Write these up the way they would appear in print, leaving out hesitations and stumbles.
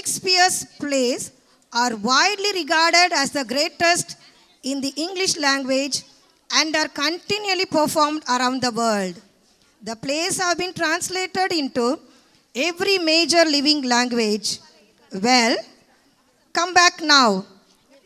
Shakespeare's plays are widely regarded as the greatest in the English language and are continually performed around the world. The plays have been translated into every major living language. Well, come back now.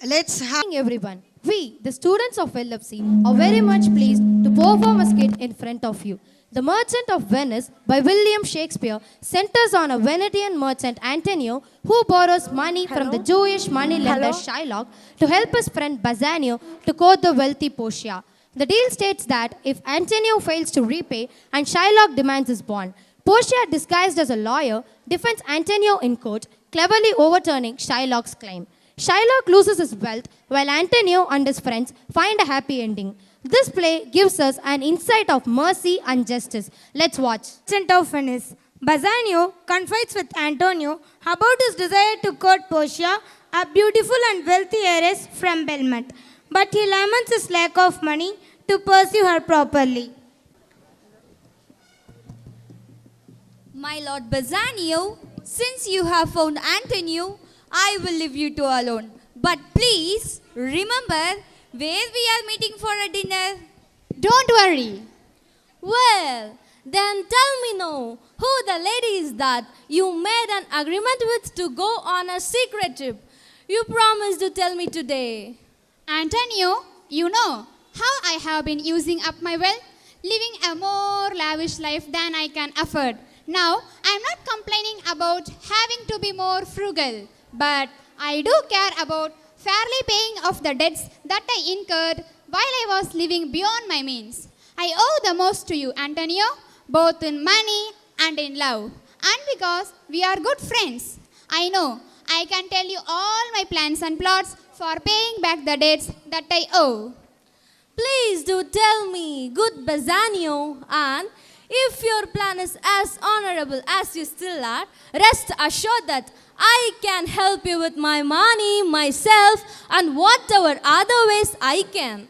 Let's have Good evening, everyone. We, the students of LFC, are very much pleased to perform a skit in front of you. The Merchant of Venice by William Shakespeare centers on a Venetian merchant Antonio who borrows money from the Jewish moneylender Shylock to help his friend Bassanio to court the wealthy Portia. The deal states that if Antonio fails to repay and Shylock demands his bond, Portia, disguised as a lawyer, defends Antonio in court, cleverly overturning Shylock's claim. Shylock loses his wealth while Antonio and his friends find a happy ending. This play gives us an insight of mercy and justice. Let's watch. Merchant of Venice. Bassanio confides with Antonio about his desire to court Portia, a beautiful and wealthy heiress from Belmont, but he laments his lack of money to pursue her properly. My lord Bassanio, since you have found Antonio, I will leave you two alone. But please remember where we are meeting for a dinner. Don't worry. Well, then tell me now, who the lady is that you made an agreement with to go on a secret trip? You promised to tell me today. Antonio, you know how I have been using up my wealth, living a more lavish life than I can afford. Now, I am not complaining about having to be more frugal, but I do care about fairly paying off the debts that I incurred while I was living beyond my means. I owe the most to you, Antonio, both in money and in love. And because we are good friends, I know I can tell you all my plans and plots for paying back the debts that I owe. Please do tell me, good Bassanio, and if your plan is as honorable as you still are, rest assured that I can help you with my money, myself, and whatever other ways I can.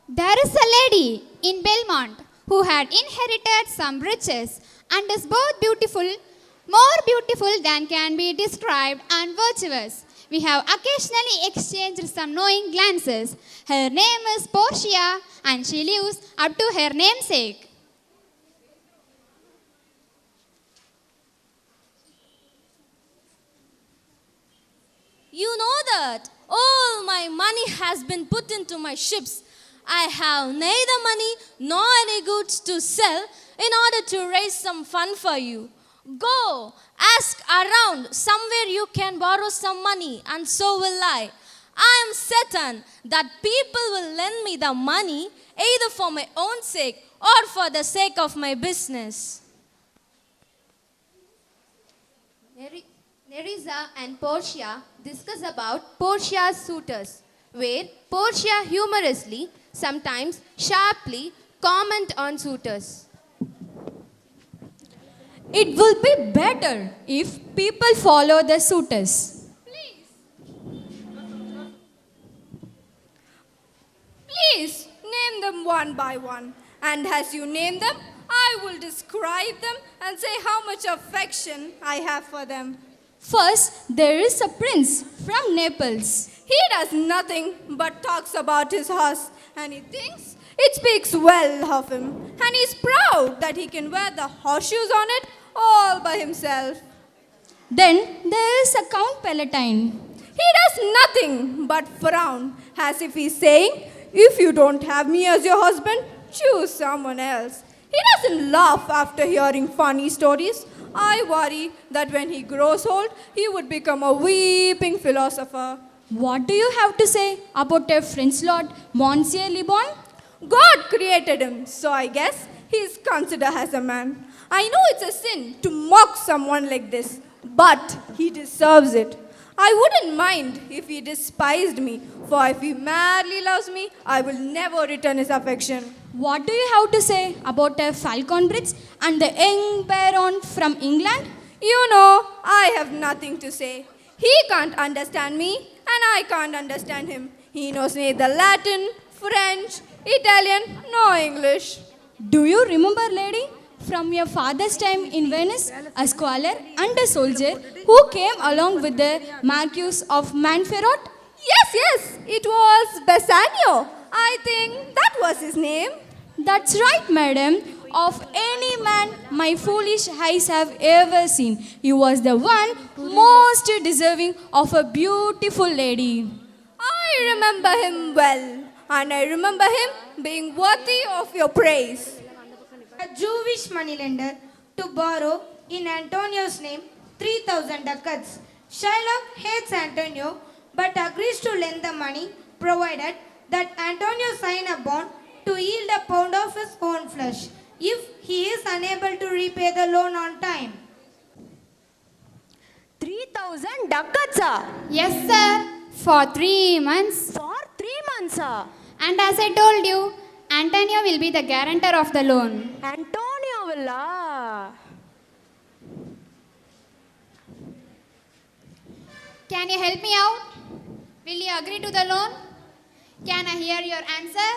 There is a lady in Belmont who had inherited some riches and is both beautiful, more beautiful than can be described, and virtuous. We have occasionally exchanged some knowing glances. Her name is Portia, and she lives up to her namesake. You know that all my money has been put into my ships. I have neither money nor any goods to sell in order to raise some fund for you. Go, ask around, somewhere you can borrow some money, and so will I. I am certain that people will lend me the money either for my own sake or for the sake of my business. Nerissa and Portia discuss about Portia's suitors, where Portia humorously, sometimes sharply, comment on suitors. It will be better if people follow the suitors. Please name them one by one, and as you name them, I will describe them and say how much affection I have for them. First, there is a prince from Naples. He does nothing but talks about his horse, and he thinks it speaks well of him, and he is proud that he can wear the horseshoes on it all by himself. Then there is a Count Palatine. He does nothing but frown, as if he's saying, if you don't have me as your husband, choose someone else. He doesn't laugh after hearing funny stories. I worry that when he grows old, he would become a weeping philosopher. What do you have to say about a French lord, Monsieur Le Bon? God created him, so I guess he is considered as a man. I know it's a sin to mock someone like this, but he deserves it. I wouldn't mind if he despised me, for if he madly loves me, I will never return his affection. What do you have to say about a Falconbridge and the young baron from England? You know, I have nothing to say. He can't understand me, and I can't understand him. He knows neither Latin, French, Italian, nor English. Do you remember, lady? from your father's time in Venice, a scholar and a soldier who came along with the Marquis of Montferrat? Yes, it was Bassanio. I think that was his name. That's right, madam. Of any man my foolish eyes have ever seen, he was the one most deserving of a beautiful lady. I remember him well, and I remember him being worthy of your praise. A Jewish moneylender to borrow in Antonio's name 3,000 ducats. Shylock hates Antonio but agrees to lend the money provided that Antonio sign a bond to yield a pound of his own flesh if he is unable to repay the loan on time. 3,000 ducats, sir. Yes, sir. For 3 months. For 3 months, sir. And as I told you, Antonio will be the guarantor of the loan. Antonio will. Can you help me out? Will you agree to the loan? Can I hear your answer?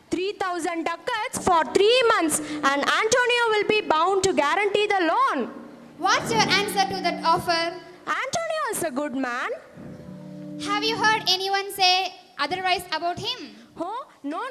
3,000 ducats for 3 months, and Antonio will be bound to guarantee the loan. What's your answer to that offer? Antonio is a good man. Have you heard anyone say otherwise about him? Oh, no.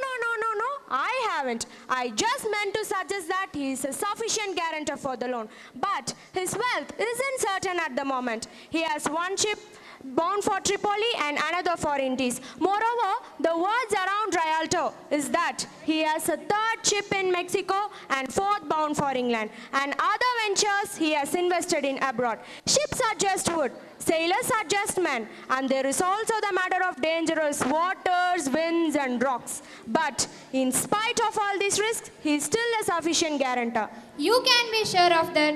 I haven't. I just meant to suggest that he is a sufficient guarantor for the loan. But his wealth isn't certain at the moment. He has one ship bound for Tripoli and another for Indies. Moreover, the words around Rialto is that he has a third ship in Mexico and fourth bound for England. And other ventures he has invested in abroad. Ships are just wood. Sailors are just men, and there is also the matter of dangerous waters, winds, and rocks. But in spite of all these risks, he is still a sufficient guarantor. You can be sure of that.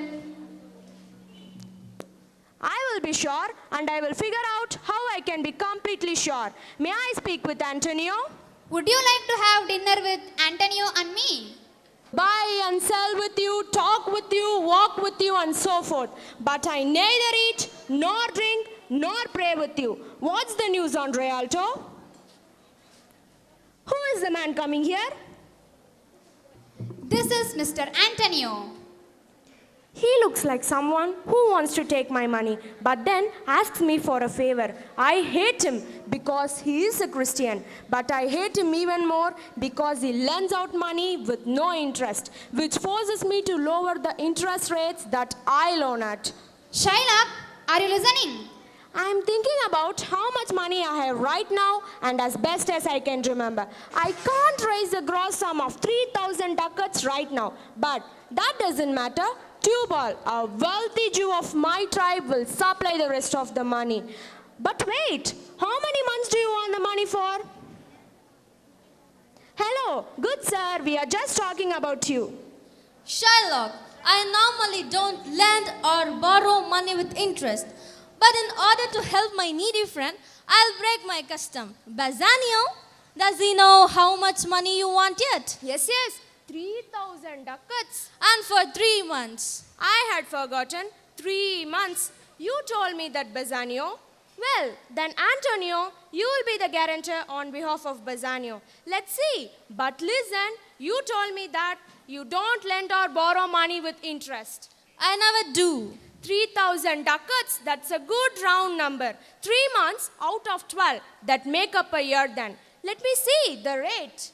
I will be sure, and I will figure out how I can be completely sure. May I speak with Antonio? Would you like to have dinner with Antonio and me? Buy and sell with you, talk with you, walk with you, and so forth. But I neither eat, nor drink, nor pray with you. What's the news on Rialto? Who is the man coming here? This is Mr. Antonio. He looks like someone who wants to take my money, but then asks me for a favor. I hate him because he is a Christian, but I hate him even more because he lends out money with no interest, which forces me to lower the interest rates that I loan at. Shylock, are you listening? I'm thinking about how much money I have right now, and as best as I can remember. I can't raise the gross sum of 3,000 ducats right now, but that doesn't matter. Tubal, a wealthy Jew of my tribe, will supply the rest of the money. But wait, how many months do you want the money for? Hello, good sir, we are just talking about you. Shylock, I normally don't lend or borrow money with interest. But in order to help my needy friend, I'll break my custom. Bassanio, does he know how much money you want yet? Yes, 3,000 ducats. And for 3 months. I had forgotten. 3 months. You told me that, Bassanio. Well, then Antonio, you will be the guarantor on behalf of Bassanio. Let's see. But listen, you told me that you don't lend or borrow money with interest. I never do. 3,000 ducats, that's a good round number. 3 months out of 12, that make up a year then. Let me see the rate.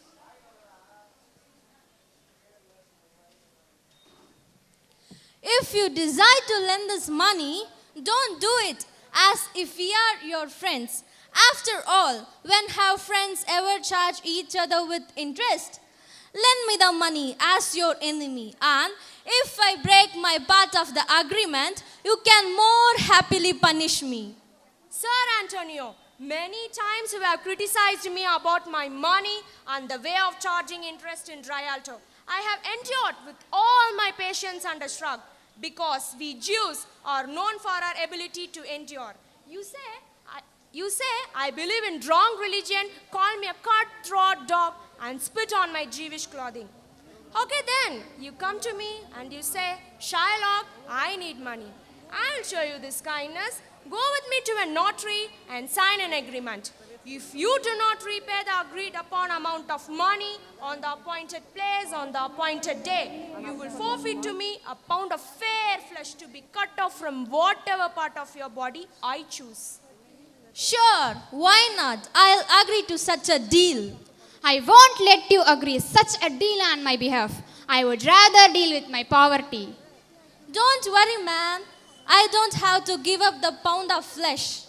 If you decide to lend this money, don't do it as if we are your friends. After all, when have friends ever charged each other with interest? Lend me the money as your enemy, and if I break my part of the agreement, you can more happily punish me. Sir Antonio, many times you have criticized me about my money and the way of charging interest in Rialto. I have endured with all my patience and a shrug, because we Jews are known for our ability to endure. You say I believe in wrong religion, call me a cutthroat dog, and spit on my Jewish clothing. Okay then, you come to me and you say, Shylock, I need money. I'll show you this kindness. Go with me to a notary and sign an agreement. If you do not repay the agreed upon amount of money on the appointed place on the appointed day, you will forfeit to me a pound of fair flesh to be cut off from whatever part of your body I choose. Sure, why not? I'll agree to such a deal. I won't let you agree such a deal on my behalf. I would rather deal with my poverty. Don't worry, man. I don't have to give up the pound of flesh.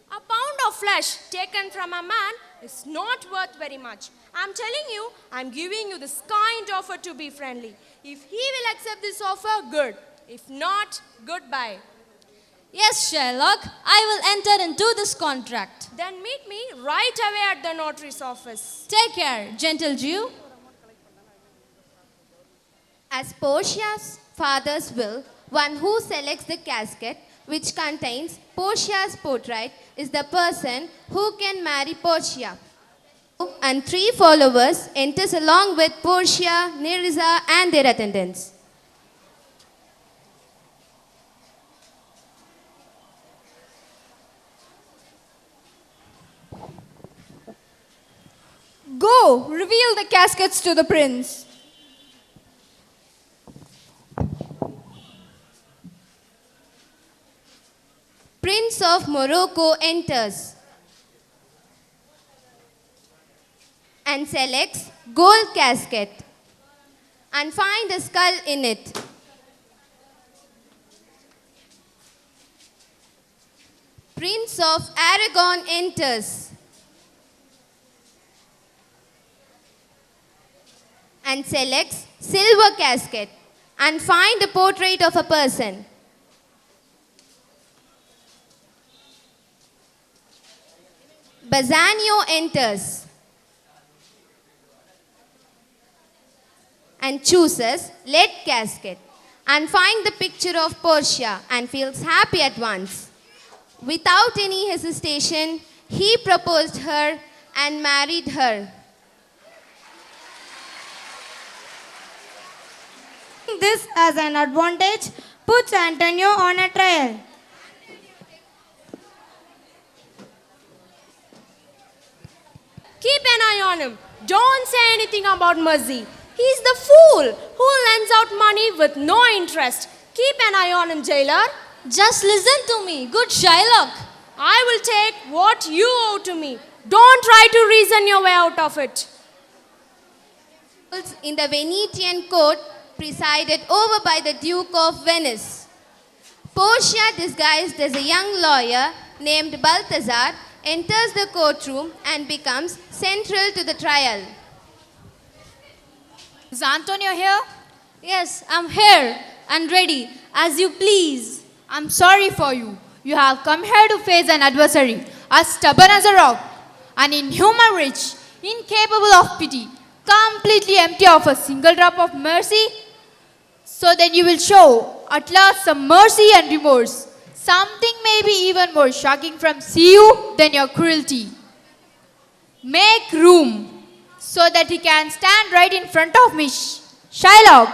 A pound of flesh taken from a man is not worth very much. I'm telling you, I'm giving you this kind offer to be friendly. If he will accept this offer, good. If not, goodbye. Yes, Sherlock, I will enter into this contract. Then meet me right away at the notary's office. Take care, gentle Jew. As Portia's father's will, one who selects the casket which contains Portia's portrait is the person who can marry Portia. And 3 followers enters along with Portia, Nerissa and their attendants. Go, reveal the caskets to the prince. Prince of Morocco enters and selects gold casket and finds the skull in it. Prince of Aragon enters and selects silver casket and finds the portrait of a person. Bassanio enters and chooses lead casket and finds the picture of Portia and feels happy at once. Without any hesitation, he proposed her and married her. This as an advantage puts Antonio on a trial. Keep an eye on him. Don't say anything about mercy. He's the fool who lends out money with no interest. Keep an eye on him, jailer. Just listen to me, good Shylock. I will take what you owe to me. Don't try to reason your way out of it. In the Venetian court presided over by the Duke of Venice. Portia, disguised as a young lawyer named Balthazar, enters the courtroom and becomes central to the trial. Is Antonio here? Yes, I'm here and ready, as you please. I'm sorry for you. You have come here to face an adversary, as stubborn as a rock, an inhuman rich, incapable of pity, completely empty of a single drop of mercy, so that you will show at last some mercy and remorse, something maybe even more shocking from you than your cruelty. Make room so that he can stand right in front of me. Shylock,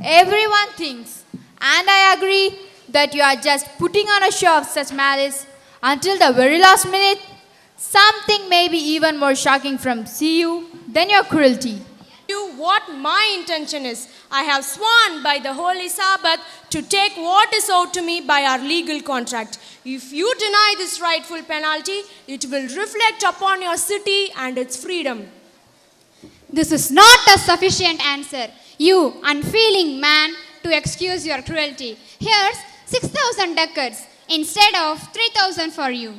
everyone thinks, and I agree, that you are just putting on a show of such malice until the very last minute, something may be even more shocking from you than your cruelty. You what my intention is. I have sworn by the Holy Sabbath to take what is owed to me by our legal contract. If you deny this rightful penalty, it will reflect upon your city and its freedom. This is not a sufficient answer, you unfeeling man, to excuse your cruelty. Here's 6,000 ducats instead of 3,000 for you.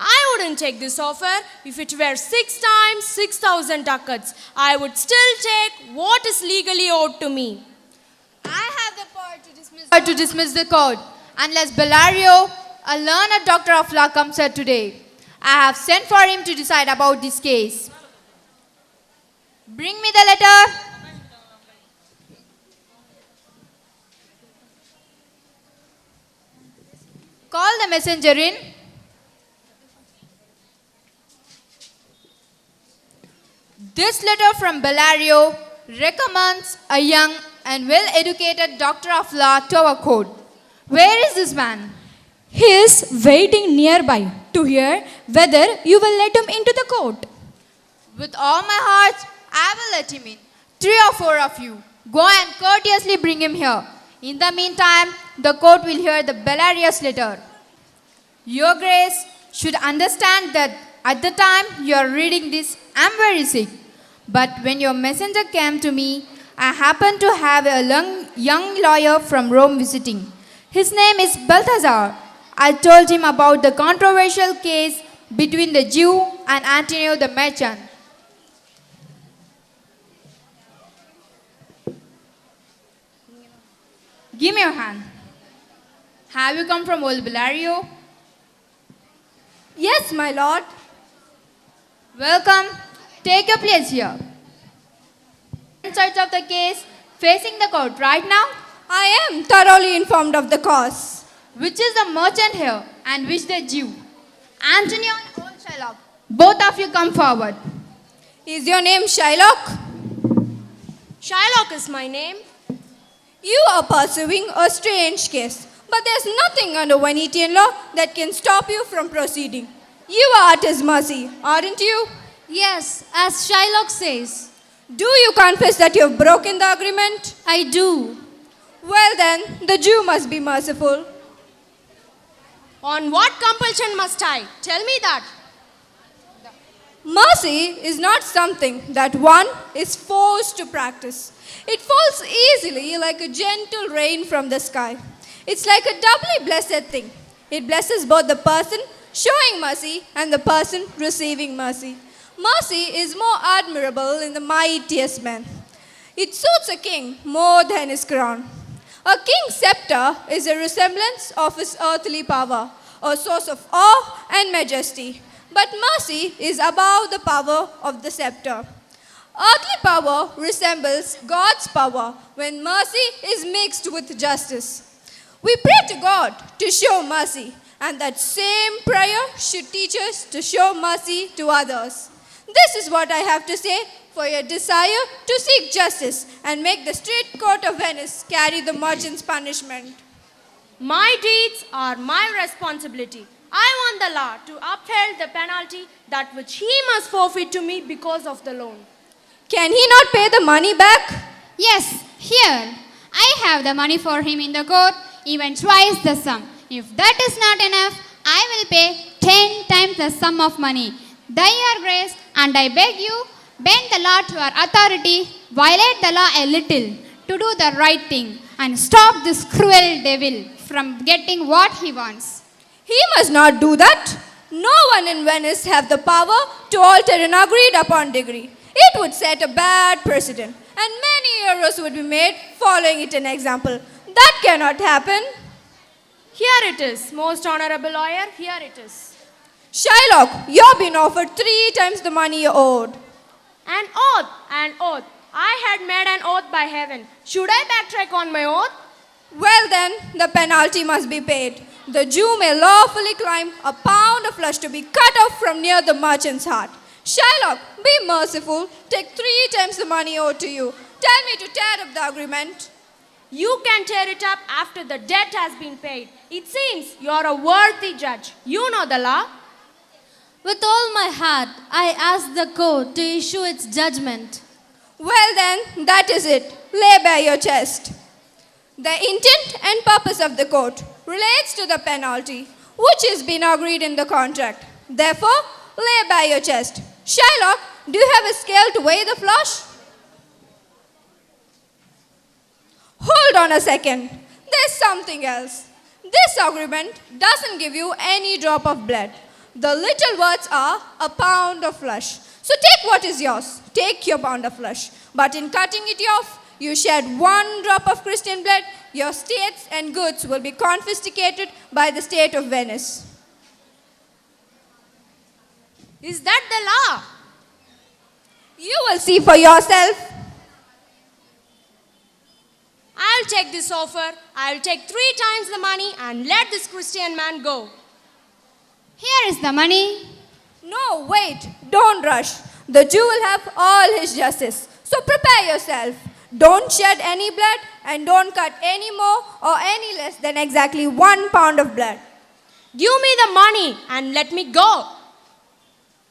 I wouldn't take this offer if it were 6 times 6,000 ducats. I would still take what is legally owed to me. I have the power to dismiss the court, unless Bellario, a learned doctor of law, comes here today. I have sent for him to decide about this case. Bring me the letter. Call the messenger in. This letter from Bellario recommends a young and well-educated doctor of law to our court. Where is this man? He is waiting nearby to hear whether you will let him into the court. With all my heart, I will let him in. 3 or 4 of you, go and courteously bring him here. In the meantime, the court will hear the Belarius letter. Your Grace should understand that at the time you are reading this, I am very sick. But when your messenger came to me, I happened to have a young lawyer from Rome visiting. His name is Balthazar. I told him about the controversial case between the Jew and Antonio the merchant. Give me your hand. Have you come from old Bellario? Yes, my lord. Welcome. Take your place here. In search of the case facing the court right now? I am thoroughly informed of the cause. Which is the merchant here and which the Jew? Antonio and old Shylock. Both of you come forward. Is your name Shylock? Shylock is my name. You are pursuing a strange case, but there's nothing under Venetian law that can stop you from proceeding. You are at his mercy, aren't you? Yes, as Shylock says. Do you confess that you have broken the agreement? I do. Well then, the Jew must be merciful. On what compulsion must I? Tell me that. Mercy is not something that one is forced to practice. It falls easily like a gentle rain from the sky. It's like a doubly blessed thing. It blesses both the person showing mercy and the person receiving mercy. Mercy is more admirable in the mightiest man. It suits a king more than his crown. A king's scepter is a resemblance of his earthly power, a source of awe and majesty. But mercy is above the power of the scepter. Earthly power resembles God's power when mercy is mixed with justice. We pray to God to show mercy, and that same prayer should teach us to show mercy to others. This is what I have to say for your desire to seek justice and make the strict court of Venice carry the merchant's punishment. My deeds are my responsibility. I want the law to uphold the penalty that which he must forfeit to me because of the loan. Can he not pay the money back? Yes, here. I have the money for him in the court, even twice the sum. If that is not enough, I will pay 10 times the sum of money. Thy your grace, and I beg you, bend the law to our authority, violate the law a little, to do the right thing, and stop this cruel devil from getting what he wants. He must not do that. No one in Venice have the power to alter an agreed upon decree. It would set a bad precedent, and many errors would be made following it an example. That cannot happen. Here it is, most honorable lawyer, here it is. Shylock, you have been offered 3 times the money you owed. An oath. I had made an oath by heaven. Should I backtrack on my oath? Well then, the penalty must be paid. The Jew may lawfully climb a pound of flesh to be cut off from near the merchant's heart. Shylock, be merciful. Take 3 times the money owed to you. Tell me to tear up the agreement. You can tear it up after the debt has been paid. It seems you are a worthy judge. You know the law. With all my heart, I ask the court to issue its judgment. Well then, that is it. Lay bare your chest. The intent and purpose of the court relates to the penalty, which has been agreed in the contract. Therefore, lay bare your chest. Shylock, do you have a scale to weigh the flesh? Hold on a second. There's something else. This agreement doesn't give you any drop of blood. The little words are a pound of flesh. So take what is yours. Take your pound of flesh. But in cutting it off, you shed 1 drop of Christian blood, your estates and goods will be confiscated by the state of Venice. Is that the law? You will see for yourself. I'll take this offer. I'll take 3 times the money and let this Christian man go. Here is the money. No, wait. Don't rush. The Jew will have all his justice. So prepare yourself. Don't shed any blood and don't cut any more or any less than exactly 1 pound of blood. Give me the money and let me go.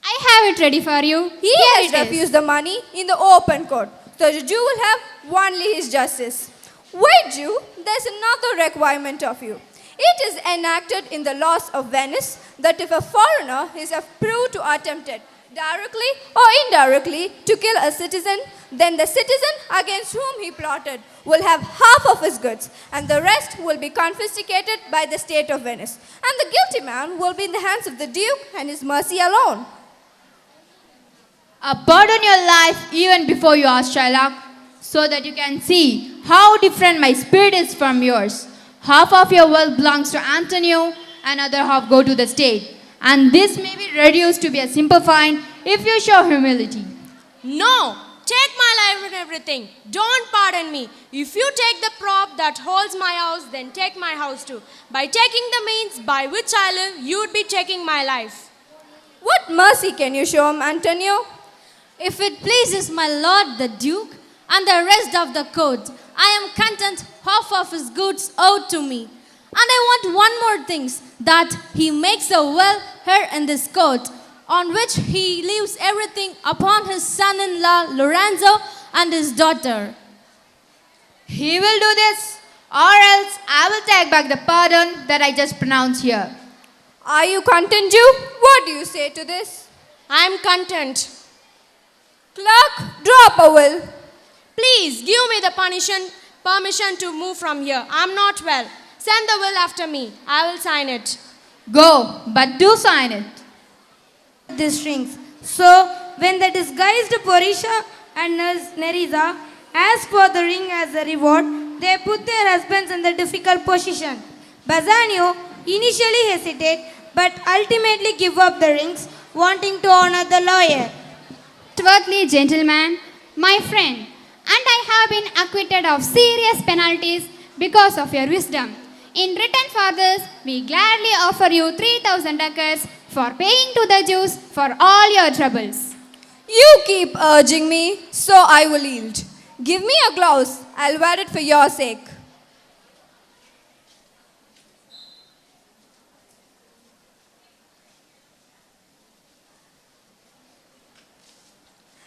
I have it ready for you. He has refused the money in the open court. So the Jew will have only his justice. Wait, Jew, there's another requirement of you. It is enacted in the laws of Venice that if a foreigner is proved to attempt it, directly or indirectly, to kill a citizen, then the citizen against whom he plotted will have half of his goods, and the rest will be confiscated by the state of Venice. And the guilty man will be in the hands of the Duke and his mercy alone. Abandon your life even before you ask, Shylock, so that you can see how different my spirit is from yours. Half of your wealth belongs to Antonio, and other half go to the state. And this may be reduced to be a simple fine if you show humility. No, take my life and everything. Don't pardon me. If you take the prop that holds my house, then take my house too. By taking the means by which I live, you would be taking my life. What mercy can you show him, Antonio? If it pleases my lord the Duke and the rest of the court, I am content half of his goods owed to me. And I want one more thing, that he makes a well here in this court, on which he leaves everything upon his son-in-law Lorenzo and his daughter. He will do this, or else I will take back the pardon that I just pronounced here. Are you content, Jew? What do you say to this? I am content. Clerk, drop a will. Please give me the permission to move from here. I am not well. Send the will after me. I will sign it. Go, but do sign it. The strings. So, when the disguised Porisha and Nerissa asked for the ring as a reward, they put their husbands in the difficult position. Bassanio initially hesitated, but ultimately gave up the rings, wanting to honor the lawyer. Worthy gentleman, my friend, and I have been acquitted of serious penalties because of your wisdom. In return for this, we gladly offer you 3,000 ducats for paying to the Jews for all your troubles. You keep urging me, so I will yield. Give me a blouse. I'll wear it for your sake.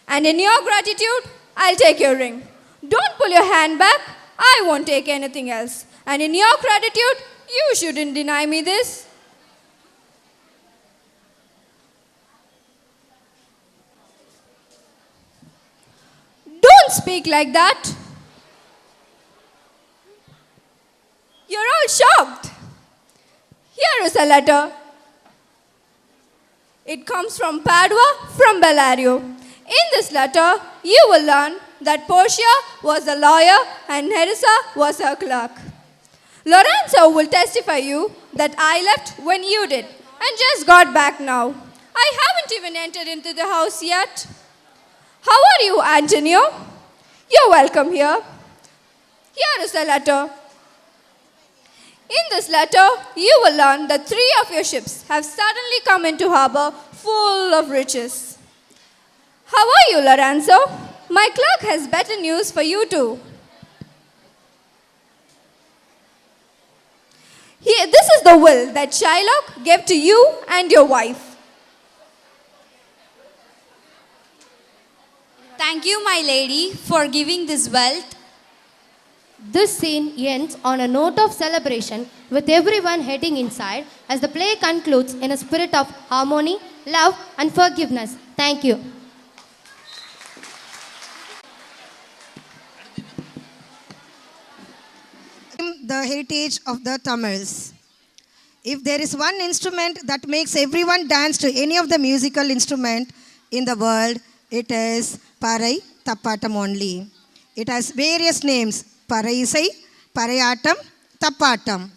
And in your gratitude, I'll take your ring. Don't pull your hand back. I won't take anything else. And in your gratitude, you shouldn't deny me this. Don't speak like that. You're all shocked. Here is a letter. It comes from Padua, from Bellario. In this letter, you will learn that Portia was a lawyer and Nerissa was her clerk. Lorenzo will testify you that I left when you did and just got back now. I haven't even entered into the house yet. How are you, Antonio? You're welcome here. Here is a letter. In this letter, you will learn that 3 of your ships have suddenly come into harbor full of riches. How are you, Lorenzo? My clerk has better news for you too. This is the will that Shylock gave to you and your wife. Thank you, my lady, for giving this wealth. This scene ends on a note of celebration with everyone heading inside as the play concludes in a spirit of harmony, love and forgiveness. Thank you. The heritage of the Tamils. If there is one instrument that makes everyone dance to any of the musical instrument in the world, it is Parai Tappatam only. It has various names: Parai Isai, Parayatam, Tappatam.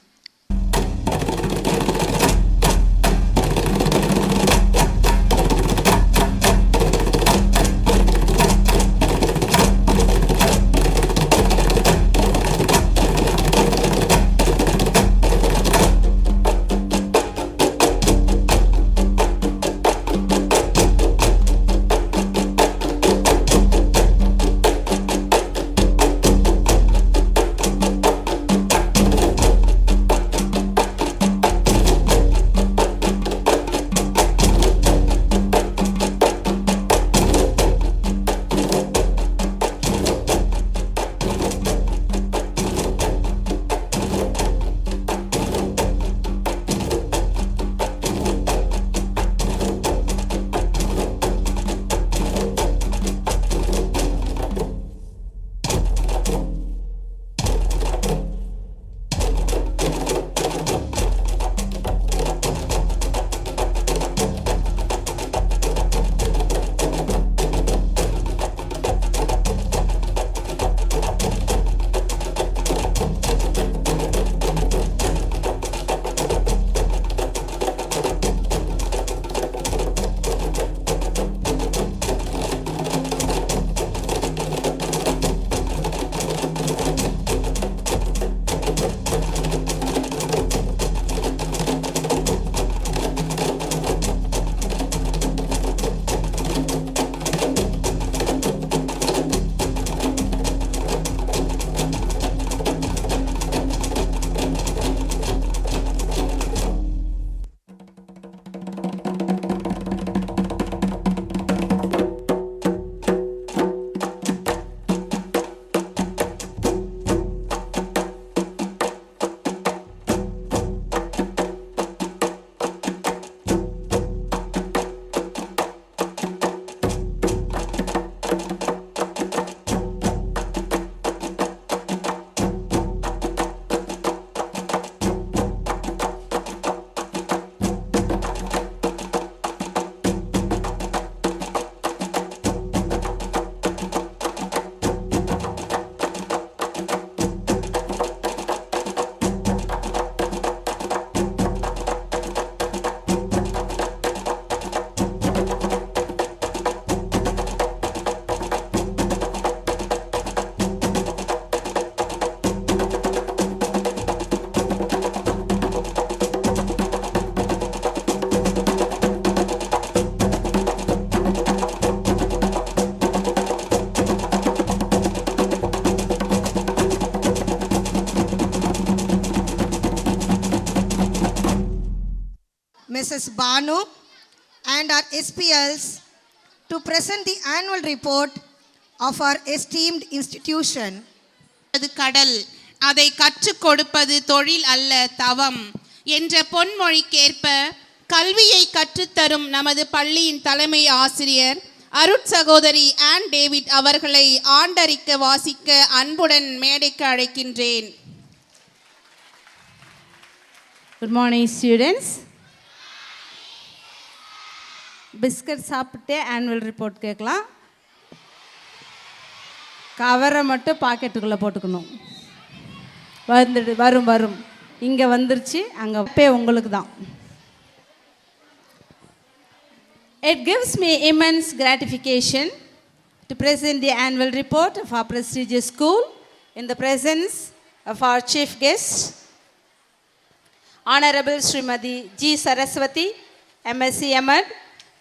Mrs. Banu and our SPLs to present the annual report of our esteemed institution. அது கடல், அதை கற்றுக் கொடுப்பது தொழில் அல்ல தவம் என்ற பொன்மொழிக்கேற்ப கல்வியை கற்றுத்தரும் நமது பள்ளியின் தலைமை ஆசிரியர் அருட்சகோதரி ஆன் டேவிட் அவர்களை ஆண்டறிக்க வாசிக்க அன்புடன் மேடைக்கு அழைக்கின்றேன். Good morning, students. பிஸ்கட் சாப்பிட்டே ஆனுவல் ரிப்போர்ட் கேட்கலாம். கவரை மட்டும் பாக்கெட்டுக்குள்ளே போட்டுக்கணும். வரும் இங்கே வந்துருச்சு, அங்கே பே உங்களுக்கு தான். It gives me immense gratification to present the annual report of our prestigious school in the presence of our chief guest, Honorable Srimati G. Saraswati, MSc M.Ed,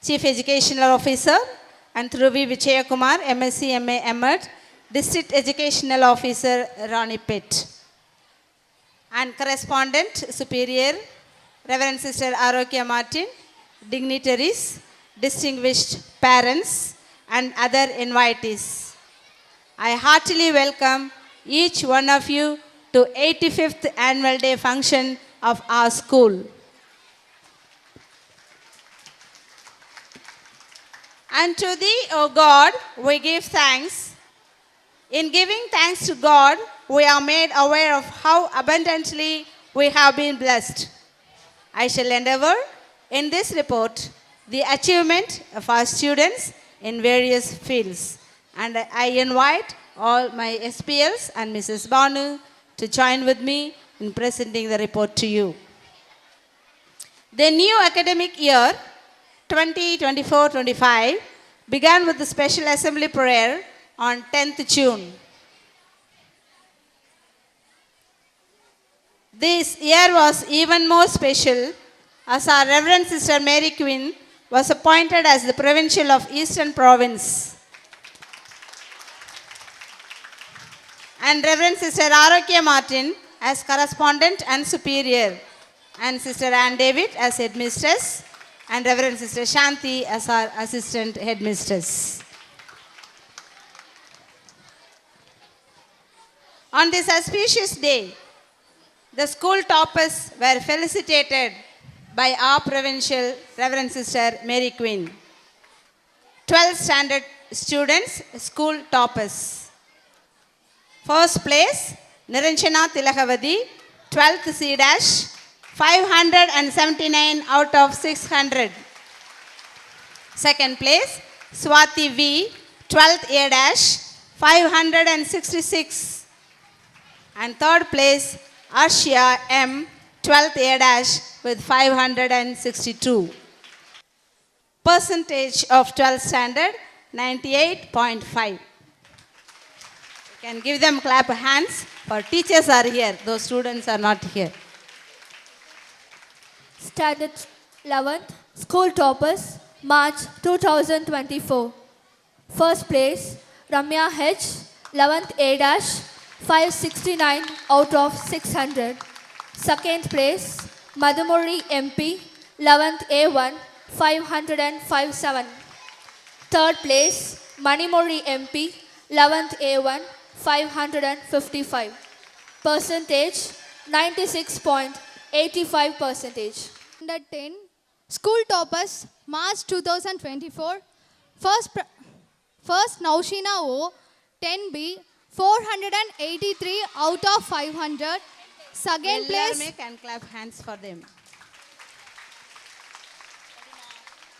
Chief Educational Officer, and Thruvi Vijayakumar, MSc M.A. M.Ed, District Educational Officer, Ranipet, and Correspondent Superior, Reverend Sister Arokya Martin, dignitaries, distinguished parents, and other invitees. I heartily welcome each one of you to 85th Annual Day function of our school. And to thee, O God, we give thanks. In giving thanks to God, we are made aware of how abundantly we have been blessed. I shall endeavor in this report the achievement of our students in various fields. And I invite all my SPLs and Mrs. Banu to join with me in presenting the report to you. The new academic year 2024-25 began with the special assembly prayer on 10th June. This year was even more special as our Reverend Sister Mary Quinn was appointed as the Provincial of Eastern Province, and Reverend Sister Arokya Martin as Correspondent and Superior, and Sister Ann David as Headmistress, and Reverend Sister Shanti as our Assistant Headmistress. On this auspicious day, the school toppers were felicitated by our Provincial Reverend Sister Mary Quinn. 12 standard students, school toppers. First place, Niranjana Tilakavadi, 12th C dash, 579 out of 600. Second place, Swati V, 12th A dash, 566. And third place, Ashia M, 12th A dash with 562. Percentage of 12th standard, 98.5. You can give them clap hands, for teachers are here, those students are not here. Standard 11th, school toppers, March 2024. First place, Ramya H, 11th A dash, 569 out of 600. Second place, Madhumuri MP, 11th A1, 557. Third place, Manimuri MP, 11th A1, 555. Percentage, 96.85%. Under 10, school toppers, March 2024. First Naushina O, 10B, 483 out of 500. Second place, can clap hands for them.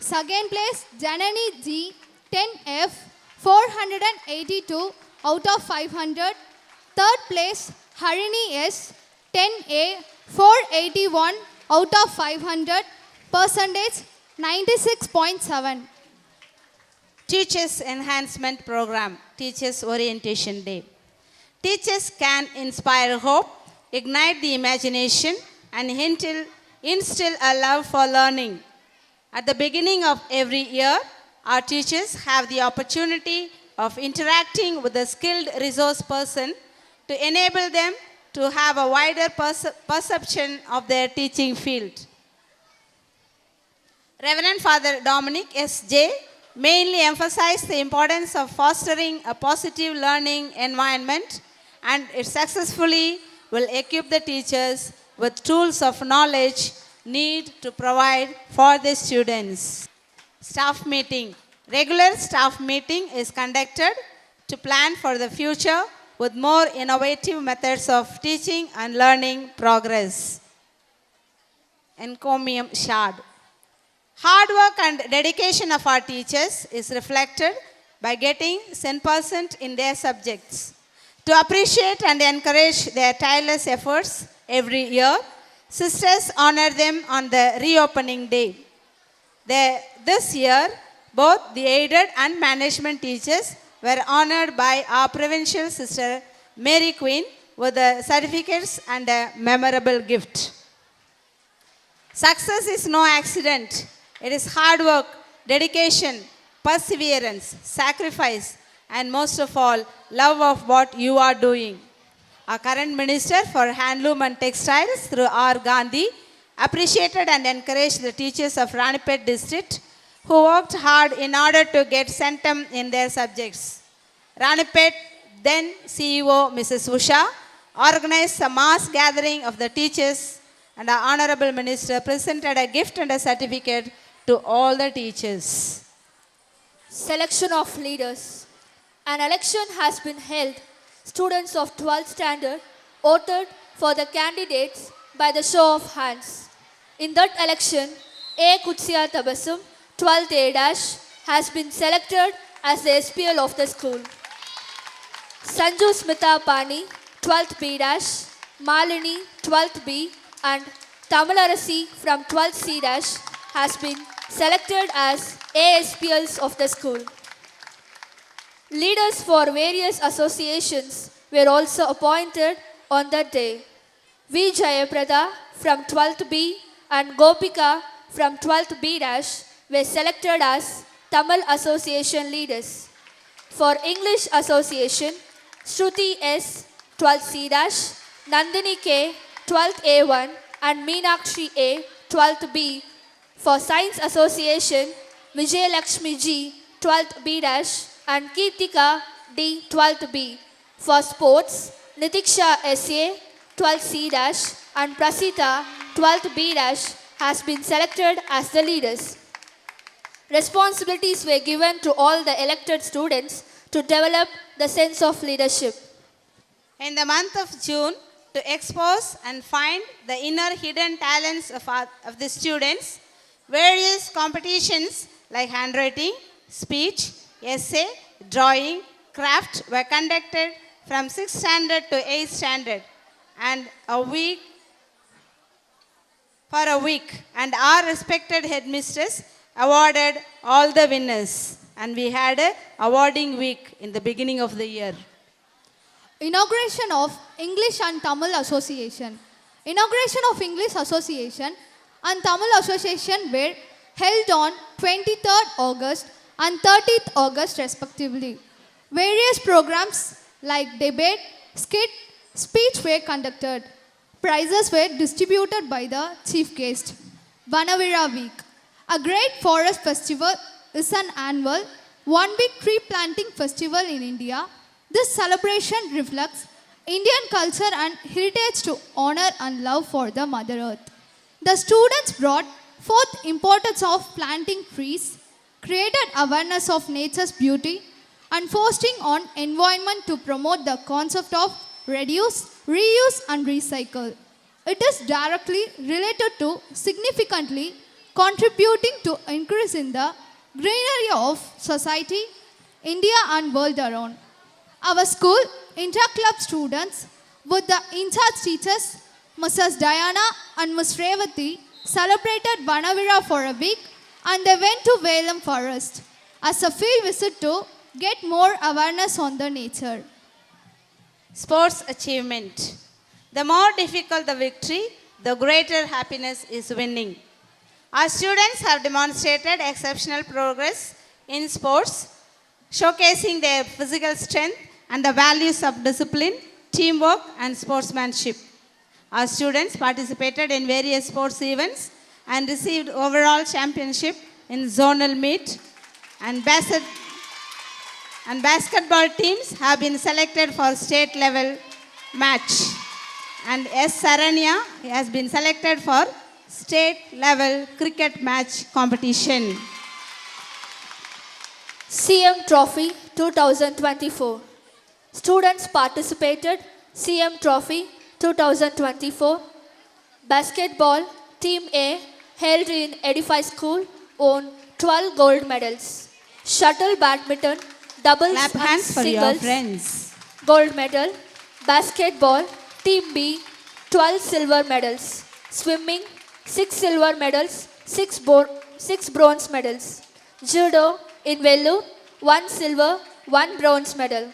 Second place, Janani G, 10F, 482 out of 500. Third place, Harini S, 10A, 481 out of 500. Percentage, 96.7. Teachers Enhancement Program, Teachers Orientation Day. Teachers can inspire hope, ignite the imagination, and instill a love for learning. At the beginning of every year, our teachers have the opportunity of interacting with a skilled resource person to enable them to have a wider perception of their teaching field. Reverend Father Dominic S.J. mainly emphasized the importance of fostering a positive learning environment, and it successfully will equip the teachers with tools of knowledge need to provide for the students. Staff meeting. Regular staff meeting is conducted to plan for the future with more innovative methods of teaching and learning progress. Encomium shard. Hard work and dedication of our teachers is reflected by getting 100% in their subjects. To appreciate and encourage their tireless efforts every year, sisters honor them on the reopening day. This year, both the aided and management teachers were honored by our provincial sister Mary Queen with the certificates and a memorable gift. Success is no accident. It is hard work, dedication, perseverance, sacrifice, and most of all, love of what you are doing. Our current Minister for Handloom and Textiles through R. Gandhi appreciated and encouraged the teachers of Ranipet district who worked hard in order to get centum in their subjects. Ranipet then CEO Mrs. Usha organized a mass gathering of the teachers, and our Honorable Minister presented a gift and a certificate to all the teachers. Selection of leaders. An election has been held. Students of 12th standard voted for the candidates by the show of hands. In that election, A. Kutsia Tabasum, 12th A- has been selected as the SPL of the school. Sanju Smita Pani, 12th B-, Malini, 12th B, and Tamilarasi from 12th C- has been selected as ASPLs of the school. Leaders for various associations were also appointed on that day. V. Jayaprada from 12th B and Gopika from 12th B- were selected as Tamil Association leaders. For English Association, Shruti S. 12th C-, Nandini K. 12th A1 and Meenakshi A. 12th B. For Science Association, Vijay Lakshmi G. 12th B- and Kirtika D. 12th B. For Sports, Nitiksha S.A. 12th C- and Prasita 12th B- has been selected as the leaders. Responsibilities were given to all the elected students to develop the sense of leadership. In the month of June, to expose and find the inner hidden talents of the students, various competitions like handwriting, speech, essay, drawing, craft were conducted from 6th standard to 8th standard and for a week, and our respected headmistress awarded all the winners, and we had a awarding week in the beginning of the year. Inauguration of English and Tamil Association. Inauguration of English Association and Tamil Association were held on 23rd August and 30th August respectively. Various programs like debate, skit, speech were conducted. Prizes were distributed by the chief guest. Vanavira Week. A great forest festival is an annual one-week tree planting festival in India. This celebration reflects Indian culture and heritage to honor and love for the Mother Earth. The students brought forth importance of planting trees, created awareness of nature's beauty, and fostering on environment to promote the concept of reduce, reuse, and recycle. It is directly related to significantly contributing to increase in the greenery of society, India, and world around. Our school inter-club students with the in-charge teachers, Mrs. Diana and Ms. Revati, celebrated Vanavira for a week and they went to Velam Forest as a field visit to get more awareness on the nature. Sports achievement. The more difficult the victory, the greater happiness is winning. Our students have demonstrated exceptional progress in sports, showcasing their physical strength and the values of discipline, teamwork, and sportsmanship. Our students participated in various sports events and received overall championship in zonal meet. And basketball teams have been selected for state level match. And S. Saranya has been selected for state level cricket match competition. CM Trophy 2024. Students participated CM Trophy 2024. Basketball Team A held in Edify School won 12 gold medals. Shuttle badminton, doubles Clap and hands for your singles, friends. gold medal. Basketball Team B 12 silver medals. Swimming 6 silver medals, 6 bronze medals. Judo in Vellore 1 silver, 1 bronze medal.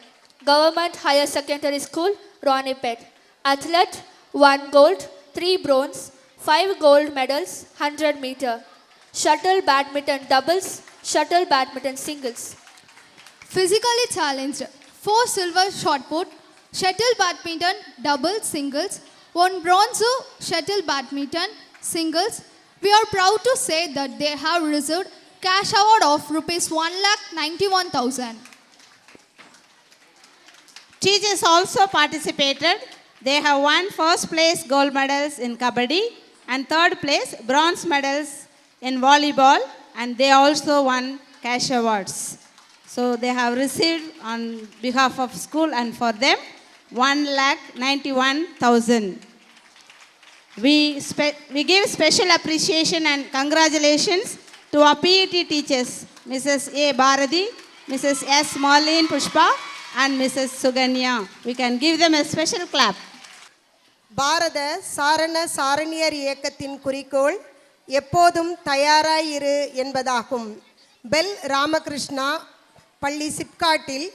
Government Higher Secondary School, Ranipet. Athlete 1 gold, 3 bronze, 5 gold medals, 100 meter. Shuttle badminton doubles, shuttle badminton singles. Physically challenged, 4 silver shot put, shuttle badminton doubles singles, 1 bronze shuttle badminton singles. We are proud to say that they have received cash award of rupees 1,91,000. Teachers also participated. They have won first place gold medals in Kabaddi and third place bronze medals in volleyball, and they also won cash awards. So they have received on behalf of school and for them 1,91,000. We give special appreciation and congratulations to our PET teachers, Mrs. A. Bharati, Mrs. S. Marlene Pushpa, and Mrs. Suganya. We can give them a special clap. பாரத சாரண சாரணியர் இயக்கத்தின் குறிக்கோள் எப்போதும் தயாராயிரு என்பதாகும். Bell Ramakrishna பள்ளி சிப்காட்டில்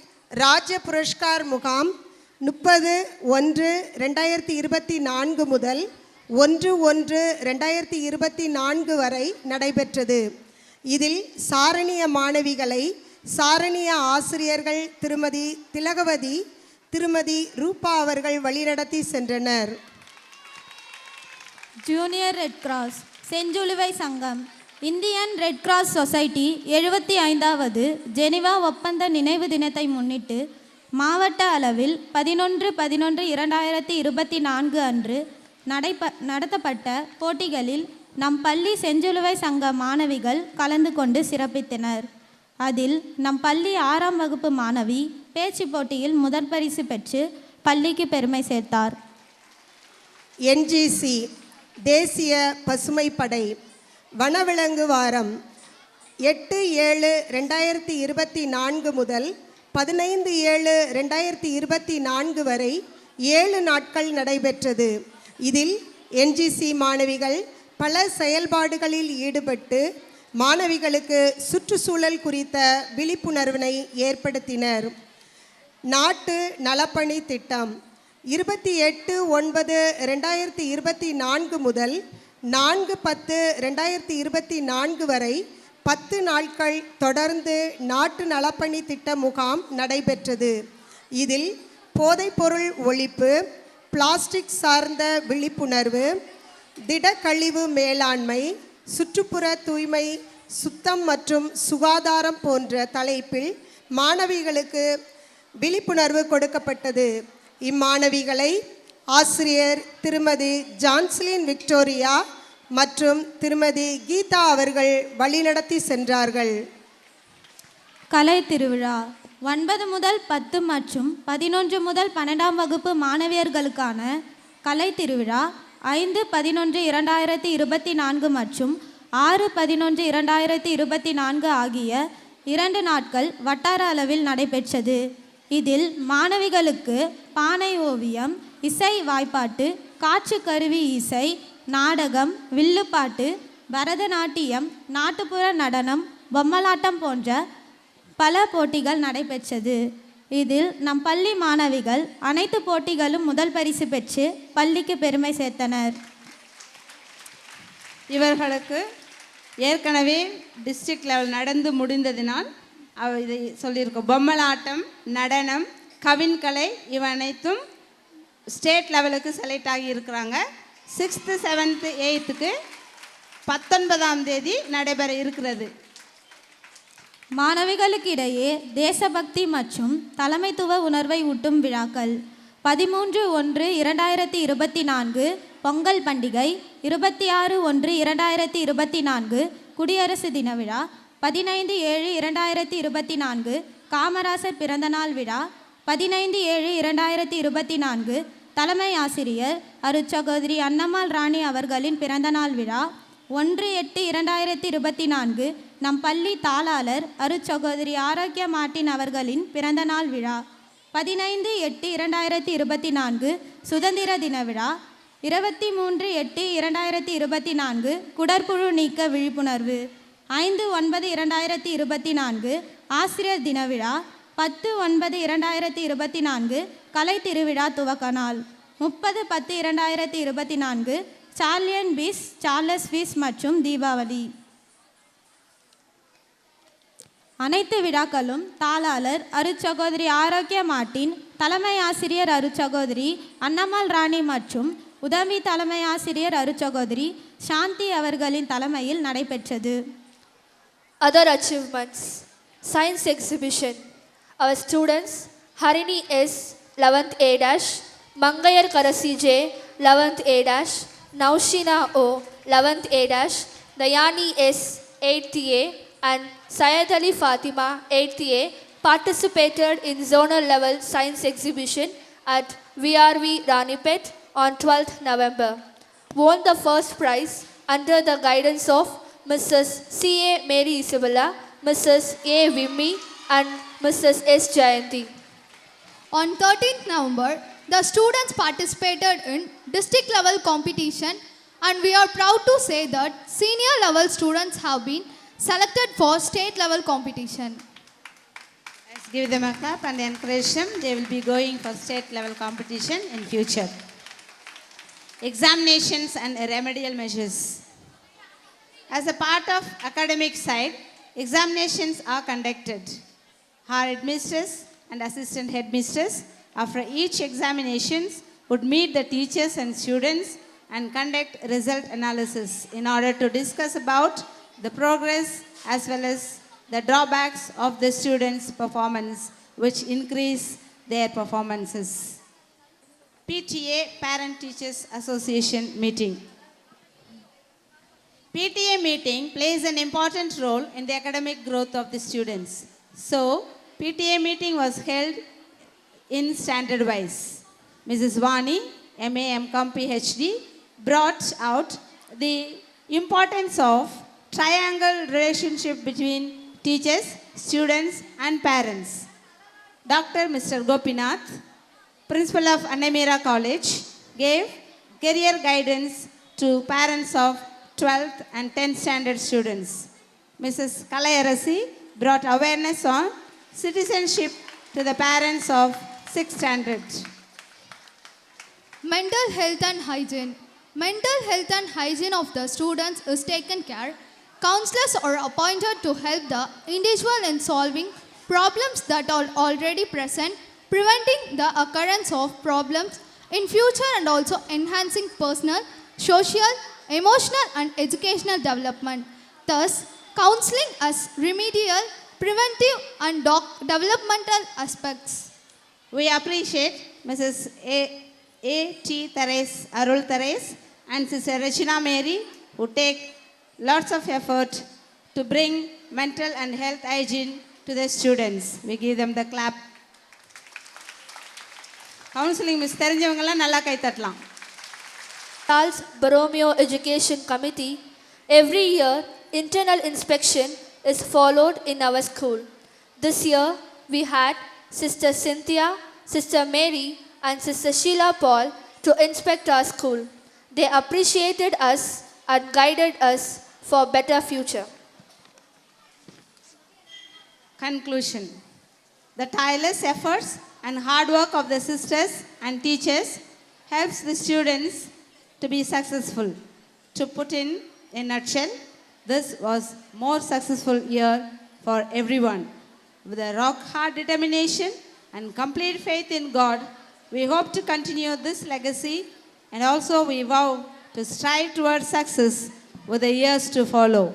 ராஜ்ய புரஸ்கார் முகாம் 30/1/2024 முதல் 1/1/2024 வரை நடைபெற்றது. இதில் சாரணிய மாணவிகளை சாரணிய ஆசிரியர்கள் திருமதி திலகவதி, திருமதி ரூபா அவர்கள் வழிநடத்தி சென்றனர். ஜூனியர் ரெட் கிராஸ், செஞ்சிலுவை சங்கம், இந்தியன் ரெட் கிராஸ் சொசைட்டி 75வது ஜெனிவா ஒப்பந்த நினைவு தினத்தை முன்னிட்டு மாவட்ட அளவில் 11/11/2024 அன்று நடத்தப்பட்ட போட்டிகளில் நம் பள்ளி செஞ்சிலுவை சங்க மாணவிகள் கலந்து கொண்டு சிறப்பித்தனர். அதில் நம் பள்ளி 6ஆம் வகுப்பு மாணவி பேச்சு போட்டியில் முதல் பரிசு பெற்று பள்ளிக்கு பெருமை சேர்த்தார். NGC தேசிய பசுமை படை வனவிலங்கு வாரம் 8/7/2024 முதல் 15/7/2024 வரை 7 நாட்கள் நடைபெற்றது. இதில் NGC மாணவிகள் பல செயல்பாடுகளில் ஈடுபட்டு மாணவிகளுக்கு சுற்றுச்சூழல் குறித்த விழிப்புணர்வினை ஏற்படுத்தினர். நாட்டு நலப்பணி திட்டம் 28/9/2024 முதல் 4/10/2024 வரை 10 நாட்கள் தொடர்ந்து நாட்டு நலப்பணி திட்ட முகாம் நடைபெற்றது. இதில் போதைப்பொருள் ஒழிப்பு, பிளாஸ்டிக் சார்ந்த விழிப்புணர்வு, திடக்கழிவு மேலாண்மை, சுற்றுப்புற தூய்மை, சுத்தம் மற்றும் சுகாதாரம் போன்ற தலைப்பில் மாணவிகளுக்கு விழிப்புணர்வு கொடுக்கப்பட்டது. இம்மாணவிகளை ஆசிரியர் திருமதி ஜான்ஸ்லின் விக்டோரியா மற்றும் திருமதி கீதா அவர்கள் வழிநடத்தி சென்றார்கள். கலை திருவிழா 9 முதல் 10 மற்றும் 11 முதல் 12ஆம் வகுப்பு மாணவியர்களுக்கான கலை திருவிழா 5/11/2024 மற்றும் 6/11/2024 ஆகிய 2 நாட்கள் வட்டார அளவில் நடைபெற்றது. இதில் மாணவிகளுக்கு பானை ஓவியம், இசை வாய்ப்பாட்டு, காற்று கருவி இசை, நாடகம், வில்லுப்பாட்டு, பரதநாட்டியம், நாட்டுப்புற நடனம், பொம்மலாட்டம் போன்ற பல போட்டிகள் நடைபெற்றது. இதில் நம் பள்ளி மாணவிகள் அனைத்து போட்டிகளும் முதல் பரிசு பெற்று பள்ளிக்கு பெருமை சேர்த்தனர். இவர்களுக்கு ஏற்கனவே டிஸ்ட்ரிக்ட் லெவல் நடந்து முடிந்ததினால் இதை சொல்லியிருக்கோம். பொம்மலாட்டம், நடனம், கவின்கலை இவ அனைத்தும் ஸ்டேட் லெவலுக்கு செலக்ட் ஆகி இருக்கிறாங்க. 6th 7th 8th 19ஆம் தேதி நடைபெற இருக்கிறது. மாணவிகளுக்கிடையே தேசபக்தி மற்றும் தலைமைத்துவ உணர்வை ஊட்டும் விழாக்கள். 13/1/2024 பொங்கல் பண்டிகை, 26/1/2024 குடியரசு தின விழா, 15/7/2024 காமராசர் பிறந்தநாள் விழா, 15/7/2024 தலைமை ஆசிரியர் அருட்சகோதரி அன்னம்மாள் ராணி அவர்களின் பிறந்தநாள் விழா, 1/8/2024 நம் பள்ளி தாளாளர் அருட்சகோதரி ஆரோக்கிய மார்ட்டின் அவர்களின் பிறந்தநாள் விழா, 15/8/2024 சுதந்திர தின விழா, 23/8/2024 குடற்புழு நீக்க விழிப்புணர்வு, 5/9/2024 ஆசிரியர் தின விழா, 10/9/2024 கலை திருவிழா துவக்க நாள், 30/10/2024 சார்லியன் பீஸ், சார்லஸ் பீஸ் மற்றும் தீபாவளி. அனைத்து விழாக்களும் தாளாளர் அருட்சகோதரி ஆரோக்கிய மார்ட்டின், தலைமை ஆசிரியர் அருட்சகோதரி அன்னம்மாள் ராணி மற்றும் உதவி தலைமை ஆசிரியர் அருட்சகோதரி சாந்தி அவர்களின் தலைமையில் நடைபெற்றது. Other achievements: Science exhibition. Our students Harini S. 11th A dash, Mangayar Karasi J. 11th A dash, Naushina O. 11th A dash, Dayani S. 8th A and Syed Ali Fatima 8th A participated in zonal level science exhibition at VRV Ranipet on 12th November. Won the first prize under the guidance of Mrs. C.A. Mary Isabella, Mrs. A. Vimmi and Mrs. S. Jayanti. On 13th November, the students participated in district level competition, and we are proud to say that senior level students have been selected for state level competition. Let's give them a clap and encourage them. They will be going for state level competition in future. Examinations and remedial measures. As a part of academic side, examinations are conducted. Our headmistress and assistant headmistress, after each examinations, would meet the teachers and students and conduct result analysis in order to discuss about the progress as well as the drawbacks of the students' performance, which increase their performances. PTA Parent Teachers Association meeting. PTA meeting plays an important role in the academic growth of the students. So, PTA meeting was held in standard wise. Mrs. Vani, MA MCom PhD, brought out the importance of triangle relationship between teachers, students and parents. Dr. Mr. Gopinath, Principal of Annamira College, gave career guidance to parents of 12th and 10th standard students. Mrs. Kalayarasi brought awareness on citizenship to the parents of 6th standard. Mental health and hygiene. Mental health and hygiene of the students is taken care. Counselors are appointed to help the individual in solving problems that are already present, preventing the occurrence of problems in future and also enhancing personal, social, emotional and educational development. Thus, counseling as remedial, preventive and developmental aspects. We appreciate Mrs. A.T. Therese, Arul Therese and Sister Regina Mary, who take lots of effort to bring mental and health hygiene to the students. We give them the clap. Counseling miss தெரிஞ்சவங்கலாம் நல்லா கை தட்டலாம். Charles Borromeo Education Committee, every year internal inspection is followed in our school. This year we had Sister Cynthia, Sister Mary and Sister Sheila Paul to inspect our school. They appreciated us and guided us for better future. Conclusion. The tireless efforts and hard work of the sisters and teachers helps the students to be successful. To put in a nutshell, this was more successful year for everyone. With a rock-hard determination and complete faith in God, we hope to continue this legacy, and also we vow to strive towards success with the years to follow.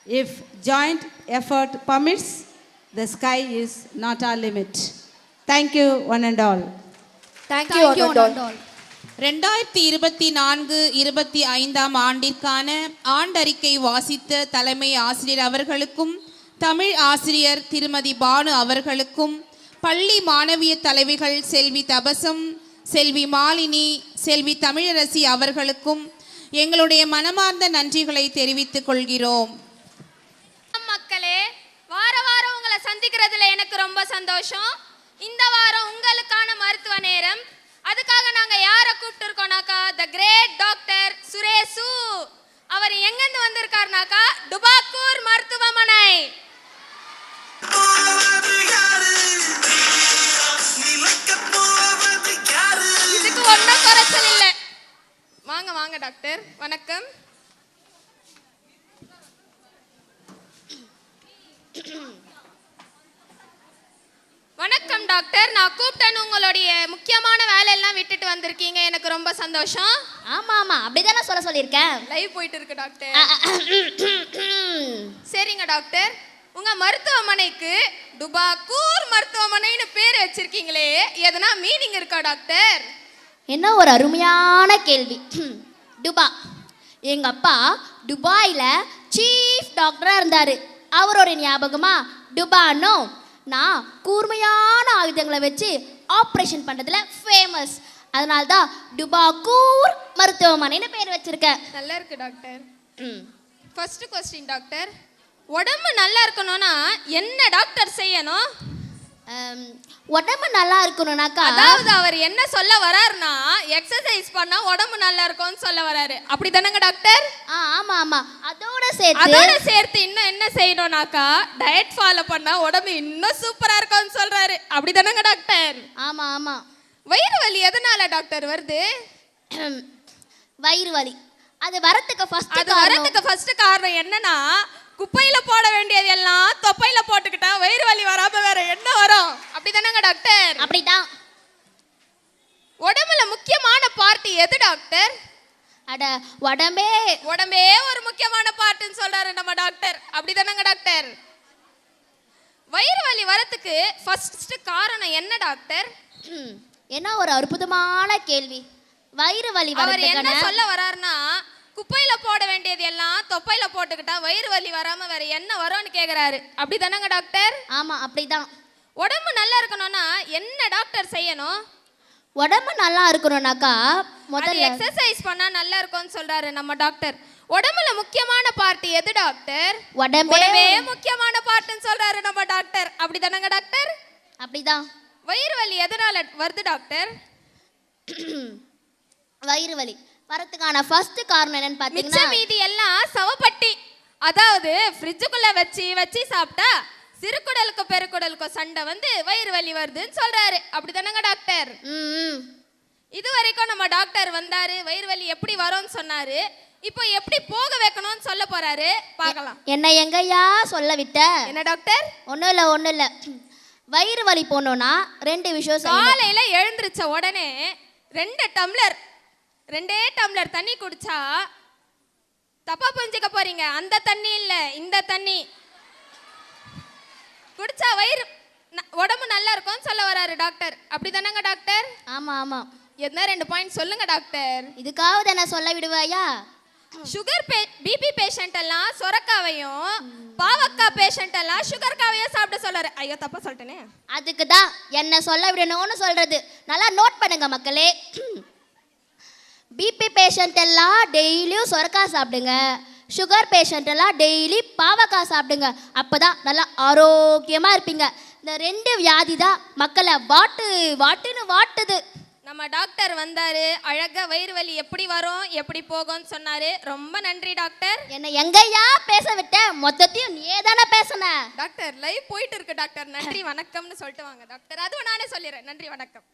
If joint effort permits, the sky is not our limit. Thank you, one and all. Thank you, one and all. 2024-25 ஆண்டிற்கான ஆண்டறிக்கை வாசித்த தலைமை ஆசிரியர் அவர்களுக்கும் தமிழ் ஆசிரியர் திருமதி பானு அவர்களுக்கும் பள்ளி மாணவிய தலைவிகள் செல்வி தபசம், செல்வி மாலினி, செல்வி தமிழரசி அவர்களுக்கும் எங்களுடைய மனமார்ந்த நன்றிகளை தெரிவித்துக் கொள்கிறோம். மக்களே, வாரம் உங்களை சந்திக்கிறதுல எனக்கு ரொம்ப சந்தோஷம். இந்த வாரம் உங்களுக்கான மருத்துவ நேரம். அதுக்காக நாங்க யாரை கூப்பிட்டு இருக்கோம்னாக்கா, த கிரேட் டாக்டர் சுரேசு. அவர் எங்கிருந்து வந்திருக்காருனாக்கா, டுபாக்கூர் மருத்துவமனை. இதுக்கு ஒன்றும் குறைச்சல் இல்லை. வாங்க வாங்க டாக்டர், வணக்கம். வணக்கம் டாக்டர், நான் கூப்பிட்டேன்னு உங்களுடைய முக்கியமான வேலையெல்லாம் விட்டுட்டு வந்திருக்கீங்க, எனக்கு ரொம்ப சந்தோஷம். ஆமா ஆமா, அப்படிதானே சொல்லியிருக்கேன். லைவ் போயிட்டு இருக்கு டாக்டர். சரிங்க டாக்டர், உங்க மருத்துவமனைக்கு டுபாக்கூர் மருத்துவமனைன்னு பேர் வச்சிருக்கீங்களே, எதனா மீனிங் இருக்கா டாக்டர்? என்ன ஒரு அருமையான கேள்வி. டுபா, எங்க அப்பா துபாயில சீஃப் டாக்டரா இருந்தாரு. அவரோட ஞாபகமா டுபானோ, நான் கூர்மையான ஆயுதங்களை வச்சு ஆப்ரேஷன் பண்ணுறதுல ஃபேமஸ். அதனால தான் டுபாக்கூர் மருத்துவமனைன்னு பேர் வச்சிருக்கேன். நல்லா இருக்கு டாக்டர். ஃபர்ஸ்ட் கொஸ்டின் டாக்டர், உடம்பு நல்லா இருக்கணும்னா என்ன டாக்டர் செய்யணும்? உடம்பு நல்லா இருக்கணும்னாக்கா, அதாவது அவர் என்ன சொல்ல வராருன்னா, எக்ஸசைஸ் பண்ணா உடம்பு நல்லா இருக்கும்னு சொல்ல வராரு. அப்படி தானங்க டாக்டர்? ஆமா ஆமா. அதோட சேர்த்து இன்னும் என்ன செய்யணும்னாக்கா, டயட் ஃபாலோ பண்ணா உடம்பு இன்னும் சூப்பரா இருக்கும்னு சொல்றாரு. அப்படி தானங்க டாக்டர்? ஆமா ஆமா. வயிறு வலி எதனால டாக்டர் வருது? வயிறு வலி அது வரத்துக்கு ஃபர்ஸ்ட் காரணம் என்னன்னா, குப்பையில போட வேண்டியது எல்லாம் தொப்பையில போட்டுக்கிட்டா வயிறு வலி வராம வேற என்ன வரும்? அப்படிதானங்க டாக்டர்? அப்படிதான். உடம்புல முக்கியமான பார்ட் எது டாக்டர்? அட உடம்பே ஒரு முக்கியமான பார்ட்னு சொல்றாரு நம்ம டாக்டர். அப்படிதானங்க டாக்டர்? வயிறு வலி வரதுக்கு ஃபர்ஸ்ட் காரணம் என்ன டாக்டர்? என்ன ஒரு அற்புதமான கேள்வி. வயிறு வலி அவர் என்ன சொல்ல வராருன்னா, குப்பையில போட வேண்டியது எல்லாம் தொப்பையில போட்டுக்கிட்டா வயிறு வலி வராம வேற என்ன வரும்னு கேக்குறாரு. அப்படிதானங்க டாக்டர்? ஆமா அப்படிதான். உடம்பு நல்லா இருக்கணும்னா என்ன டாக்டர் செய்யணும்? உடம்பு நல்லா இருக்கணும்னாக்கா முதல்ல எக்ஸசைஸ் பண்ணா நல்லா இருக்கும்னு சொல்றாரு நம்ம டாக்டர். உடம்புல முக்கியமான பார்ட் எது டாக்டர்? உடம்பே முக்கியமான பார்ட்னு சொல்றாரு நம்ம டாக்டர். அப்படிதானங்க டாக்டர்? அப்படிதான். வயிறு வலி எதனால வருது டாக்டர்? வயிறு வலி வரதுக்கான ஃபர்ஸ்ட் காரணம் என்னன்னு பாத்தீங்கன்னா, மீதி எல்லாம் சவப்பட்டி, அதாவது ஃப்ரிட்ஜுக்குள்ள வச்சு சாப்பிட்டா சிறுகுடலுக்கு பெருக்குடலுக்கு சண்டை வந்து வயிறு வலி வருதுன்னு சொல்றாரு. அப்படிதானங்க டாக்டர்? இது வரைக்கும் நம்ம டாக்டர் வந்தாரு, வயிறு வலி எப்படி வரும்னு சொன்னாரு. இப்போ எப்படி போக வைக்கணும்னு சொல்ல போறாரு, பார்க்கலாம். என்ன எங்கயா சொல்ல விட்ட? என்ன டாக்டர்? ஒண்ணும் இல்ல. வயிறு வலி போனோம்னா ரெண்டு விஷயம் செய்யணும். காலையில எழுந்திருச்ச உடனே ரெண்டே டம்ளர் தண்ணி குடிச்சா தப்பா புரிஞ்சுக்க போறீங்க. அந்த தண்ணி இல்ல, இந்த தண்ணி குடிச்சா உடம்பு நல்லா இருக்கும்னு சொல்ல வராரு டாக்டர். அப்படிதானங்க டாக்டர்? ஆமா ஆமா. என்ன 2 பாயிண்ட் சொல்லுங்க டாக்டர். இதுக்காவது என்ன சொல்ல விடுவாயா? சுகர் பிபி பேஷண்ட் எல்லாம் சொரக்காவையும், பாவக்காய் பேஷண்ட் எல்லாம் சுகர்காவையும் சாப்பிட சொல்றாரு. ஐயோ தப்பா சொல்லிட்டேனே. அதுக்கு தான் என்ன சொல்ல விடணும்னு சொல்றது. நல்லா நோட் பண்ணுங்க மக்களே. பிபி பேஷண்ட் எல்லாம் டெய்லியும் சொரக்காய் சாப்பிடுங்க. சுகர் பேஷண்ட் எல்லாம் டெய்லி பாவக்காய் சாப்பிடுங்க. அப்பதான் நல்லா ஆரோக்கியமா இருப்பீங்க. இந்த 2 வியாதி தான் மக்களை வாட்டுது. நம்ம டாக்டர் வந்தாரு, அழகா வயிறு வலி எப்படி வரும் எப்படி போகும்னு சொன்னாரு. ரொம்ப நன்றி டாக்டர். என்ன எங்கயா பேச விட்ட? மொத்தத்தையும் நீயே தானே பேசுன. டாக்டர் லைவ் போயிட்டு இருக்கு டாக்டர். நன்றி வணக்கம்னு சொல்லிட்டு வாங்க டாக்டர். அதுவும் நானே சொல்லிடுறேன். நன்றி வணக்கம்.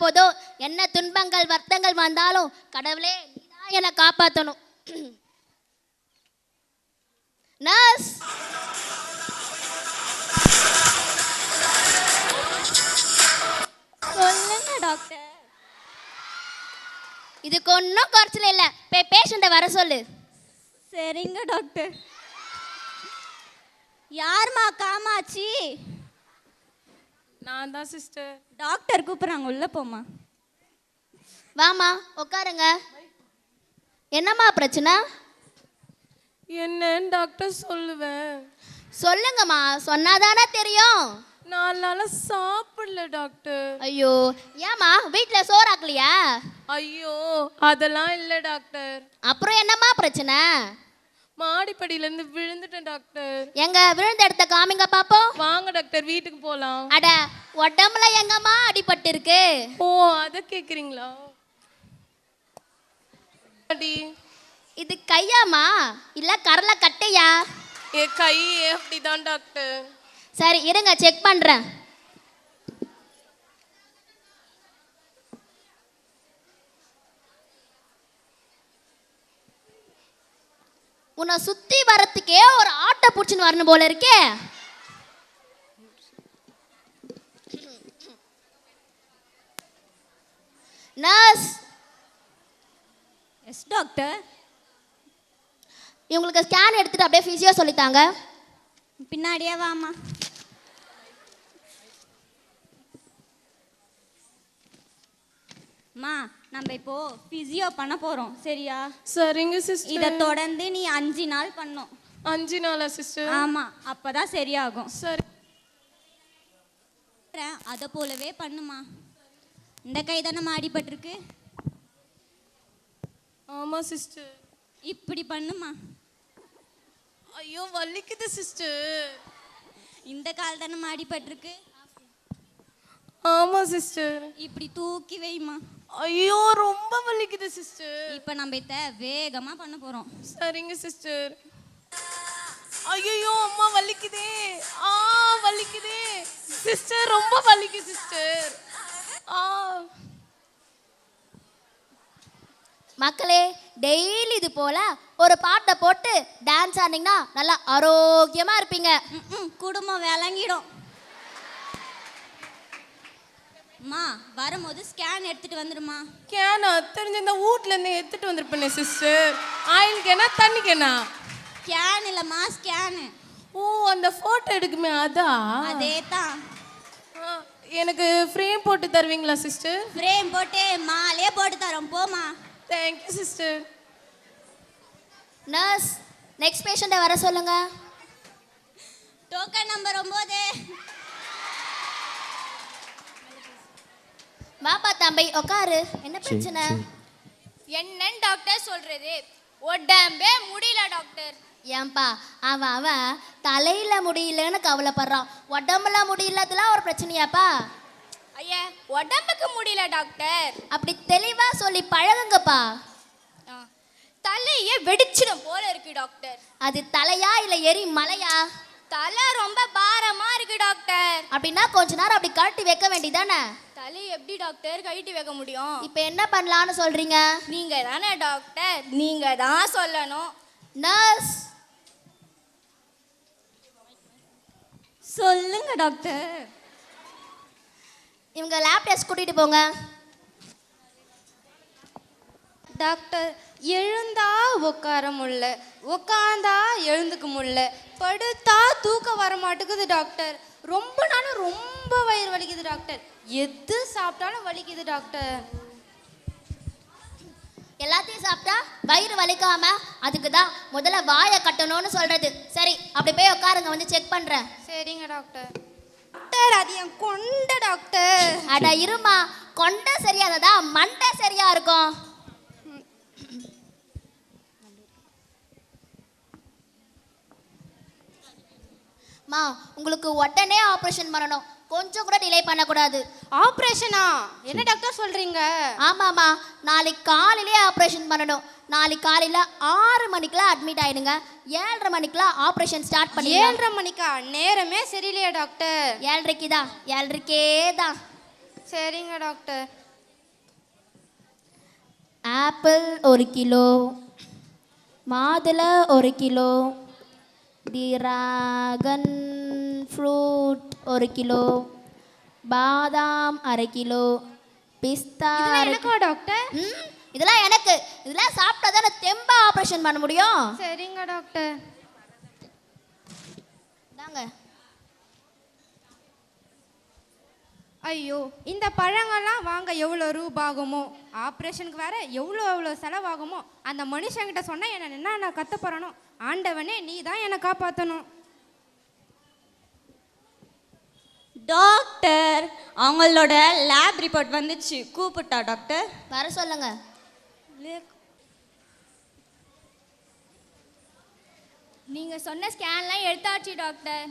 போதோ என்ன துன்பங்கள் வருத்தங்கள் வந்தாலும் கடவுளே நீதான் என்னை காப்பாற்றணும். நர்ஸ், சொல்லுங்க டாக்டர். இதுக்கு ஒன்றும் குறைச்சல இல்லை. பேஷண்ட்டை வர சொல்லு. சரிங்க டாக்டர். யார்மா காமாட்சி? நான் தான் சிஸ்டர். டாக்டர் கூப்பிட்றாங்க, உள்ள போமா. வாமா உட்காருங்க. என்னம்மா பிரச்சனை? என்னன்னு டாக்டர் சொல்லுவேன். சொல்லுங்கம்மா, சொன்னாதானே தெரியும். 4 நாளா சாப்பிடல டாக்டர். ஐயோ, ஏம்மா வீட்டில் சோறாக்கலையா? ஐயோ அதெல்லாம் இல்லை டாக்டர். அப்புறம் என்னம்மா பிரச்சனை? மாடிப்படியிலேருந்து விழுந்துட்டேன் டாக்டர். எங்க விழுந்த இடத்த காமிங்க பாப்போம். வாங்க டாக்டர், வீட்டுக்கு போகலாம். அட, உடம்புல எங்கம்மா அடிபட்டு இருக்கு? ஓ, அதை கேட்குறீங்களா? இது கையாமா இல்ல கரல கட்டையா? என் கை அப்படிதான் டாக்டர். சரி இருங்க, செக் பண்றேன். உன்னை சுத்தி வரத்துக்கே ஒரு ஆட்டை புடிச்சுன்னு வரணும் போல இருக்கே. நர்ஸ். Yes doctor. இவங்களுக்கு ஸ்கேன் எடுத்துட்டு அப்படியே ஃபிசியோ சொல்லித்தாங்க. பின்னாடியே வாமா. மா, நம்ம இப்போ பிசியோ பண்ண போறோம், சரியா? சரிங்க சிஸ்டர். இதை தொடர்ந்து நீ 5 நாள் பண்ணும். 5 நாளா சிஸ்டர்? ஆமா, அப்பதான் சரியாகும். சரி. அதை போலவே பண்ணுமா. இந்த கை தானே அடிபட்டிருக்கு. ஆமா சிஸ்டர். இப்படி பண்ணுமா. ஐயோ வலிக்குது சிஸ்டர். இந்த கால் தானே அடிபட்டிருக்கு. ஆமா சிஸ்டர். இப்படி தூக்கி வைமா. ஐயோ ரொம்ப வலிக்குது சிஸ்டர். இப்போ நம்ம இதை வேகமா பண்ண போறோம். சரிங்க சிஸ்டர். ஐயோ அம்மா வலிக்குதே. வலிக்குதே சிஸ்டர், ரொம்ப வலிக்குது சிஸ்டர். மக்களே, டெய்லி இது போல ஒரு பாட்டை போட்டு டான்ஸ் ஆடினீங்கன்னா நல்லா ஆரோக்கியமா இருப்பீங்க. குடும்பம் விளங்கிடும். அம்மா, வரும்போது ஸ்கேன் எடுத்துட்டு வந்துருமா. கேனா தெரிஞ்ச இந்த வீட்ல இருந்து எடுத்துட்டு வந்திருப்பேனே சிஸ்டர். ஆயிலுக்கு என்ன தண்ணிக்கு என்ன? ஸ்கேன் இல்லம்மா, ஸ்கேனு. ஓ, அந்த போட்டோ எடுக்குமே அதா? அதே தான். எனக்கு ஃப்ரேம் போட்டு தருவீங்களா சிஸ்டர்? ஃப்ரேம் போட்டு மாலையே போட்டு தரோம், போமா. Thank you sister. நர்ஸ், நெக்ஸ்ட் பேஷண்ட்டை வர சொல்லுங்க. Token number 9. வாப்பா தம்பி, உட்காரு. என்ன பிரச்சனை? என்னன்னு டாக்டர் சொல்றது? உடம்பே முடியல டாக்டர். ஏன்பா, அவன் தலையில முடியலன்னு கவலைப்படுறான். உடம்புல முடியலதுலாம் ஒரு பிரச்சனையாப்பா? ஐயா, உடம்புக்கு முடியல டாக்டர். அப்படி தெளிவா சொல்லி பழகுங்கப்பா. தலையே வெடிச்சிடும் போல இருக்கு டாக்டர். அது தலையா இல்ல எரி மலையா? தலை ரொம்ப பாரமா இருக்கு டாக்டர். அப்படின்னா கொஞ்ச நேரம் அப்படி கழட்டி வைக்க வேண்டியதானே? தலை எப்படி டாக்டர் கழட்டி வைக்க முடியும்? இப்போ என்ன பண்ணலான்னு சொல்றீங்க? நீங்க தானே டாக்டர், நீங்க தான் சொல்லணும். நர்ஸ், சொல்லுங்க டாக்டர். இவங்க லேப் டெஸ்ட் கூட்டிட்டு போங்க. டாக்டர், எழுந்தா உட்கார முடியல, உட்காந்தா எழுந்துக்க முடியல, படுத்தா தூக்கம் வர மாட்டேங்குது டாக்டர். ரொம்ப நாளும் ரொம்ப வயிறு வலிக்குது டாக்டர். எது சாப்பிட்டாலும் வலிக்குது டாக்டர். எல்லாத்தையும் சாப்பிட்டா வயிறு வலிக்காம அதுக்கு தான் முதல்ல வாயை கட்டணும்னு சொல்றது. சரி, அப்படி போய் உட்காருங்க, வந்து செக் பண்றேன். சரிங்க டாக்டர். டாக்டர், அது என் கொண்ட டாக்டர். அட இருமா, கொண்ட சரியாததா மண்டை சரியா இருக்கும். மா, உங்களுக்கு உடனே ஆப்ரேஷன் பண்ணணும், கொஞ்சம் கூட டிலே பண்ணக்கூடாது. ஆப்ரேஷனா? என்ன டாக்டர் சொல்றீங்க? ஆமாம்மா, நாளைக்கு காலையிலே ஆப்ரேஷன் பண்ணணும். நாளைக்கு காலையில் 6 மணிக்கெலாம் அட்மிட் ஆயிடுங்க. 7:30 மணிக்கெலாம் ஆப்ரேஷன் ஸ்டார்ட் பண்ணி. 7:30 மணிக்கா? நேரமே சரியில்லையா டாக்டர்? 7:30க்கு தான், 7:30க்கே தான். சரிங்க டாக்டர். ஆப்பிள் 1 கிலோ, மாதுளை 1 கிலோ, டிராகன் ஃப்ரூட் 1 கிலோ, பாதாம் 1/2 கிலோ, பிஸ்தா. எனக்கா டாக்டர்? இதெல்லாம் எனக்கு. இருக்கு. இதெல்லாம் சாப்பிட்டா தானே தெம்பா ஆபரேஷன் பண்ண முடியும். சரிங்க டாக்டர். தாங்க. ஐயோ, இந்த பழங்கள்லாம் வாங்க எவ்வளோ ரூபாகுமோ, ஆப்ரேஷனுக்கு வேற எவ்வளோ செலவாகுமோ. அந்த மனுஷங்கிட்ட சொன்னால் என்ன நான் கத்த போகிறனோ. ஆண்டவனே, நீ தான் என்னை காப்பாற்றணும். டாக்டர், அவங்களோட லேப் ரிப்போர்ட் வந்துச்சு, கூப்பிட்டா டாக்டர்? வர சொல்லுங்க. நீங்கள் சொன்ன ஸ்கேன்லாம் எடுத்தாச்சு டாக்டர்.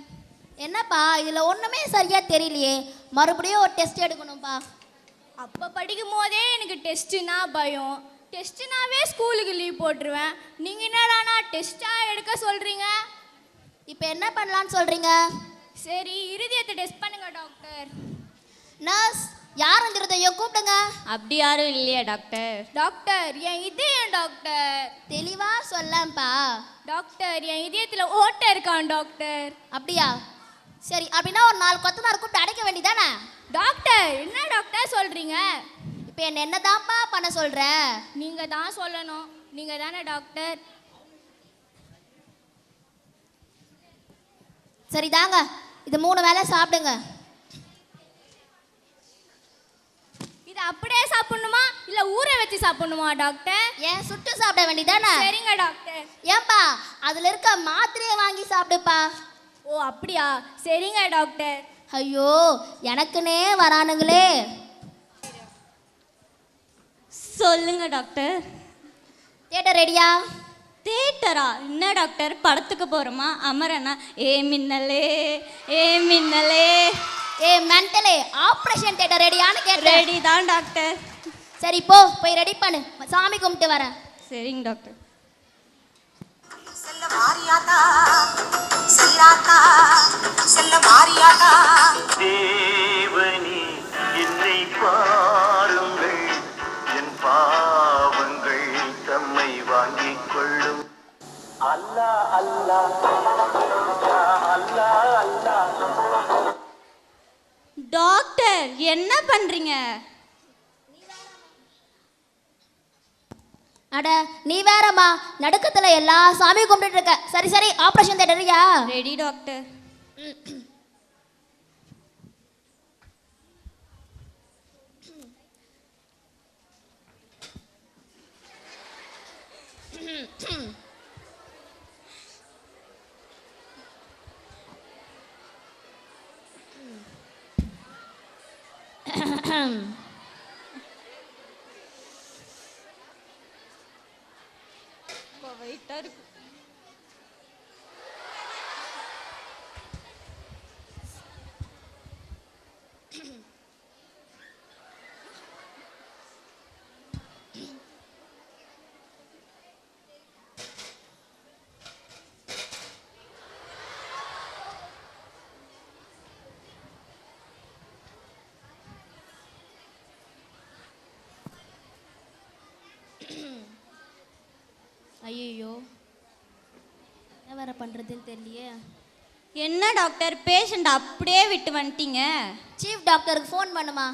என்னப்பா இதில் ஒன்றுமே சரியாக தெரியலையே, மறுபடியும் ஒரு டெஸ்ட் எடுக்கணும்ப்பா. அப்போ படிக்கும் போதே எனக்கு டெஸ்ட்டுனா பயம். டெஸ்ட்டுனாவே ஸ்கூலுக்கு லீவ் போட்டுருவேன். நீங்கள் என்னடானா டெஸ்ட்டாக எடுக்க சொல்கிறீங்க? இப்போ என்ன பண்ணலான்னு சொல்கிறீங்க? சரி, இருதயத்தை டெஸ்ட் பண்ணுங்க டாக்டர். நர்ஸ், யாரும் இருதயம் கூப்பிடுங்க. அப்படி யாரும் இல்லையா டாக்டர்? டாக்டர், என் இதயம் டாக்டர். தெளிவாக சொல்லப்பா. டாக்டர், என் இதயத்தில் ஓட்டை இருக்கான் டாக்டர். அப்படியா? சரி, அப்படின்னா ஒரு 4 கொத்தனார் கூப்பிட்டு அடைக்க வேண்டியதானே? டாக்டர், என்ன டாக்டர் சொல்கிறீங்க? இப்போ என்னதான்ப்பா பண்ண சொல்கிற? நீங்கள் தான் சொல்லணும். நீங்கள் தானே டாக்டர். சரி தாங்க, இது 3 வேளை சாப்பிடுங்க. இது அப்படியே சாப்பிடணுமா இல்லை ஊற வச்சு சாப்பிடணுமா டாக்டர்? ஏன் சுட்டு சாப்பிட வேண்டியதானே? சரிங்க டாக்டர். ஏன்பா அதில் இருக்க மாத்திரையை வாங்கி சாப்பிடுப்பா. ஓ அப்படியா? சரிங்க டாக்டர். ஐயோ, எனக்குன்னே வரானுங்களே. சொல்லுங்க டாக்டர். தியேட்டர் ரெடியா? தேட்டரா? என்ன டாக்டர், படத்துக்கு போகிறோமா? அமரனா? ஏ மின்னலே ஏ மின்னலே. ஏ மென்டலே, ஆப்ரேஷன் தியேட்டர் ரெடியான்னு கேட்டேன். ரெடி தான் டாக்டர். சரி, போய் ரெடி பண்ணு, சாமி கும்பிட்டு வரேன். சரிங்க டாக்டர். செல்ல மாரியாத்தா செல்லாத்தா செல்ல மாரியாத்தா. தேவனி என்னை பாருங்கள், என் பாவங்கள் தம்மை வாங்கிக் கொள்ளும். அல்லா அல்லா அல்லா அல்லா. டாக்டர், என்ன பண்றீங்க? அட நீ வேறம்மா, நடுக்கத்துல எல்லா சாமியும் கும்பிட்டு இருக்க. சரி, ஆப்ரேஷன் தியேட்டரியா? Ready doctor. வெயிட்டா இருக்கு. ஐயோ, என்ன வேற பண்றதுன்னு தெரியலையே. என்ன டாக்டர், பேஷண்ட் அப்படியே விட்டு வந்துட்டீங்க? சீஃப் டாக்டருக்கு ஃபோன் பண்ணுமா.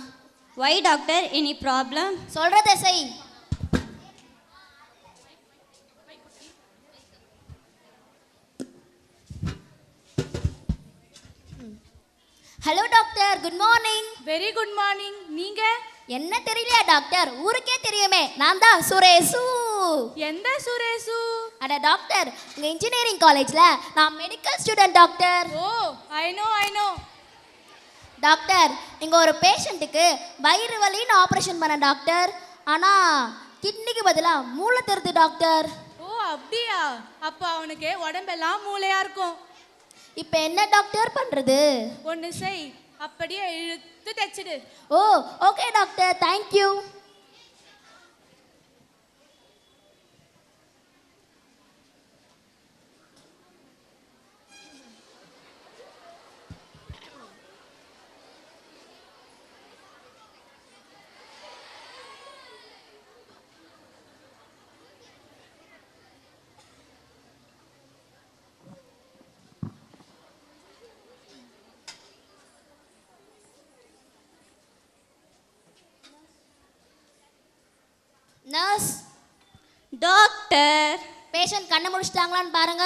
வை டாக்டர், எனி ப்ராப்ளம்? சொல்றதை செய். Hello doctor, good morning. Very good morning. நீங்க? என்ன தெரியலையா டாக்டர்? ஊருக்கே தெரியுமே, நான் தான் சுரேசு. எந்த சுரேசு? அட டாக்டர், இங்க இன்ஜினியரிங் காலேஜ்ல நான் medical student doctor. Oh, I know. Doctor, இங்க ஒரு பேஷண்ட்டுக்கு வயிறு வலின்னு ஆபரேஷன் பண்ண டாக்டர். ஆனா கிட்னிக்கு பதிலா மூளை தருது டாக்டர். ஓ அப்படியா? அப்ப அவனுக்கு உடம்பெல்லாம் மூளையா இருக்கும். இப்போ என்ன டாக்டர் பண்றது? ஒன்னு செய், அப்படியே இழுத்து தைச்சிடு. Oh okay doctor, thank you. Doctor. Patient கண்ணை முடிச்சிட்டாங்களான்னு பாருங்க.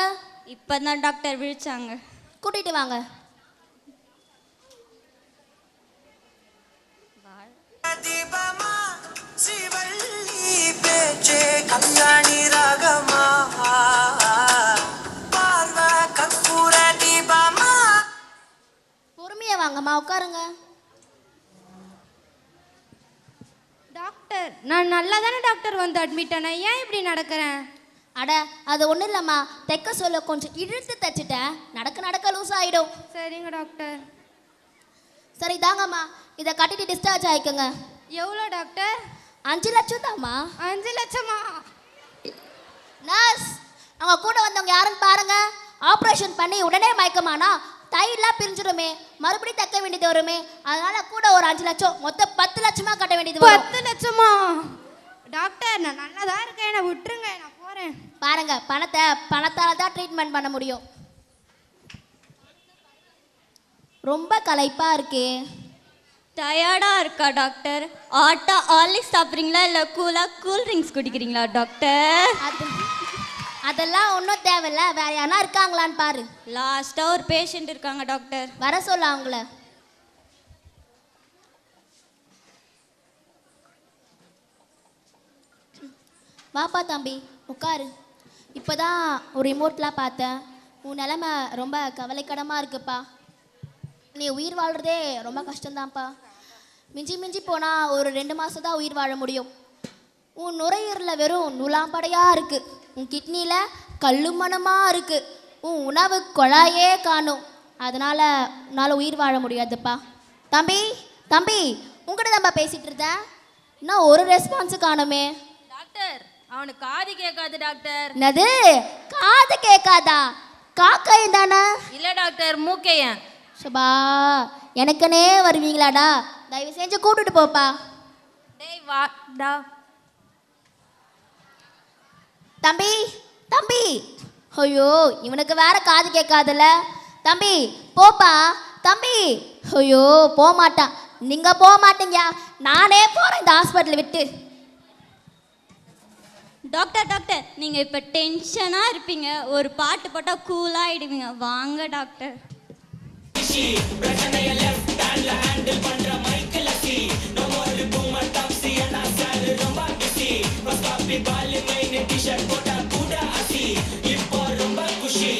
இப்பதான் டாக்டர் விழிச்சாங்க. கூட்டிட்டு வாங்க. தீபமா சிவள்ளி பேச்சே கல்யாணி ராகமா பார்வ கற்பூர தீபமா. பொறுமையா வாங்கம்மா, உட்காருங்க. டாக்டர், நான் நல்லா தானே டாக்டர் வந்து அட்மிட் ஆனேன், ஏன் இப்படி நடக்கிறேன்? அட அது ஒன்றும் இல்லைம்மா, தைக்க சொல்ல கொஞ்சம் இழுத்து தைச்சிட்டேன், நடக்க நடக்க லூஸ் ஆகிடும். சரிங்க டாக்டர். சரி தாங்கம்மா, இதை கட்டிட்டு டிஸ்சார்ஜ் ஆகிக்கோங்க. எவ்வளோ டாக்டர்? 5 லட்சம் தாம்மா. 5 லட்சமா? நர்ஸ், அவங்க கூட வந்தவங்க யாருன்னு பாருங்க. ஆப்ரேஷன் பண்ணி உடனே மயக்கமானா தையெல்லாம் பிரிஞ்சிடுமே, மறுபடியும் தைக்க வேண்டியது வருமே, அதனால கூட ஒரு 5 லட்சம், மொத்தம் 10 லட்சமா கட்ட வேண்டியது வரும். 10 லட்சமா? டாக்டர், நான் நல்லா தான் இருக்கேன், என்னை விட்டுருங்க, நான் போகிறேன். பாருங்க, பணத்தால தான் ட்ரீட்மெண்ட் பண்ண முடியும். ரொம்ப களைப்பா இருக்கே. டயர்டா இருக்கா டாக்டர்? ஆட்டா ஹார்லிக்ஸ் சாப்பிட்றீங்களா இல்லை கூல் ட்ரிங்க்ஸ் குடிக்கிறீங்களா டாக்டர்? அதெல்லாம் ஒன்றும் தேவையில்ல, வேற யாரா இருக்காங்களான்னு பாரு. லாஸ்ட்டாக ஒரு பேஷண்ட் இருக்காங்க டாக்டர். வர சொல்ல அவங்கள. வாப்பா தம்பி, உட்காரு. இப்போதான் ஒரு ரிமோட்லாம் பார்த்தேன், உன் நிலைமை ரொம்ப கவலைக்கிடமாக இருக்குப்பா. நீ உயிர் வாழ்கிறதே ரொம்ப கஷ்டம்தான்ப்பா. மிஞ்சி போனால் ஒரு 2 மாதம் தான் உயிர் வாழ முடியும். உன் நுரையீரலில் வெறும் நுலாம்படையாக இருக்குது, உன் கிட்னியில் கல்லுமணமாக இருக்குது, உன் உணவு குழாயே காணும், அதனால் உன்னால் உயிர் வாழ முடியாதுப்பா. தம்பி தம்பி, உங்கள்கிட்ட தான்ப்பா பேசிகிட்டு இருந்தேன், இன்னும் ஒரு ரெஸ்பான்ஸு காணுமே. டாக்டர், அவனுக்கு காது கேட்காது டாக்டர். என்னது காது கேட்காதா? காக்கையும் தானே? இல்லை டாக்டர், மூக்கையன். சுபா, எனக்குனே வருவீங்களாடா, தயவு செஞ்சு கூப்பிட்டு போப்பா. டேய் வாடா. தம்பி தம்பி, ஐயோ இவனுக்கு வேற காது கேட்காதுல்ல. தம்பி போப்பா. தம்பி, ஐயோ போக மாட்டான். நீங்க போக மாட்டீங்க, நானே போறேன் இந்த ஹாஸ்பிட்டல் விட்டு. டாக்டர் டாக்டர், நீங்கள் இப்போ டென்ஷனாக இருப்பீங்க, ஒரு பாட்டு போட்டால் கூலாகிடுவீங்க, வாங்க டாக்டர். பிரச்சனைய லெஃப்ட் ஹேண்ட்ல ஹேண்டில் பண்ற மைக்கேல் சி no more boomer taxi and sir ரொம்ப பிஸி பஸ் காப்பி பால் மெயின் டி-ஷர்ட் போட்டா கூட அசி இப்போ ரொம்ப குஷி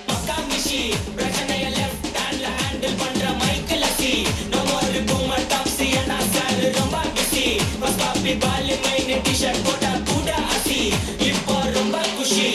பக்கா மிஷி பிரச்சனைய லெஃப்ட் ஹேண்ட்ல ஹேண்டில் பண்ற மைக்கேல் சி no more boomer taxi and sir ரொம்ப பிஸி பஸ் காப்பி பால் மெயின் டி-ஷர்ட் போட்டா கூட அசி இப்போ ரொம்ப குஷி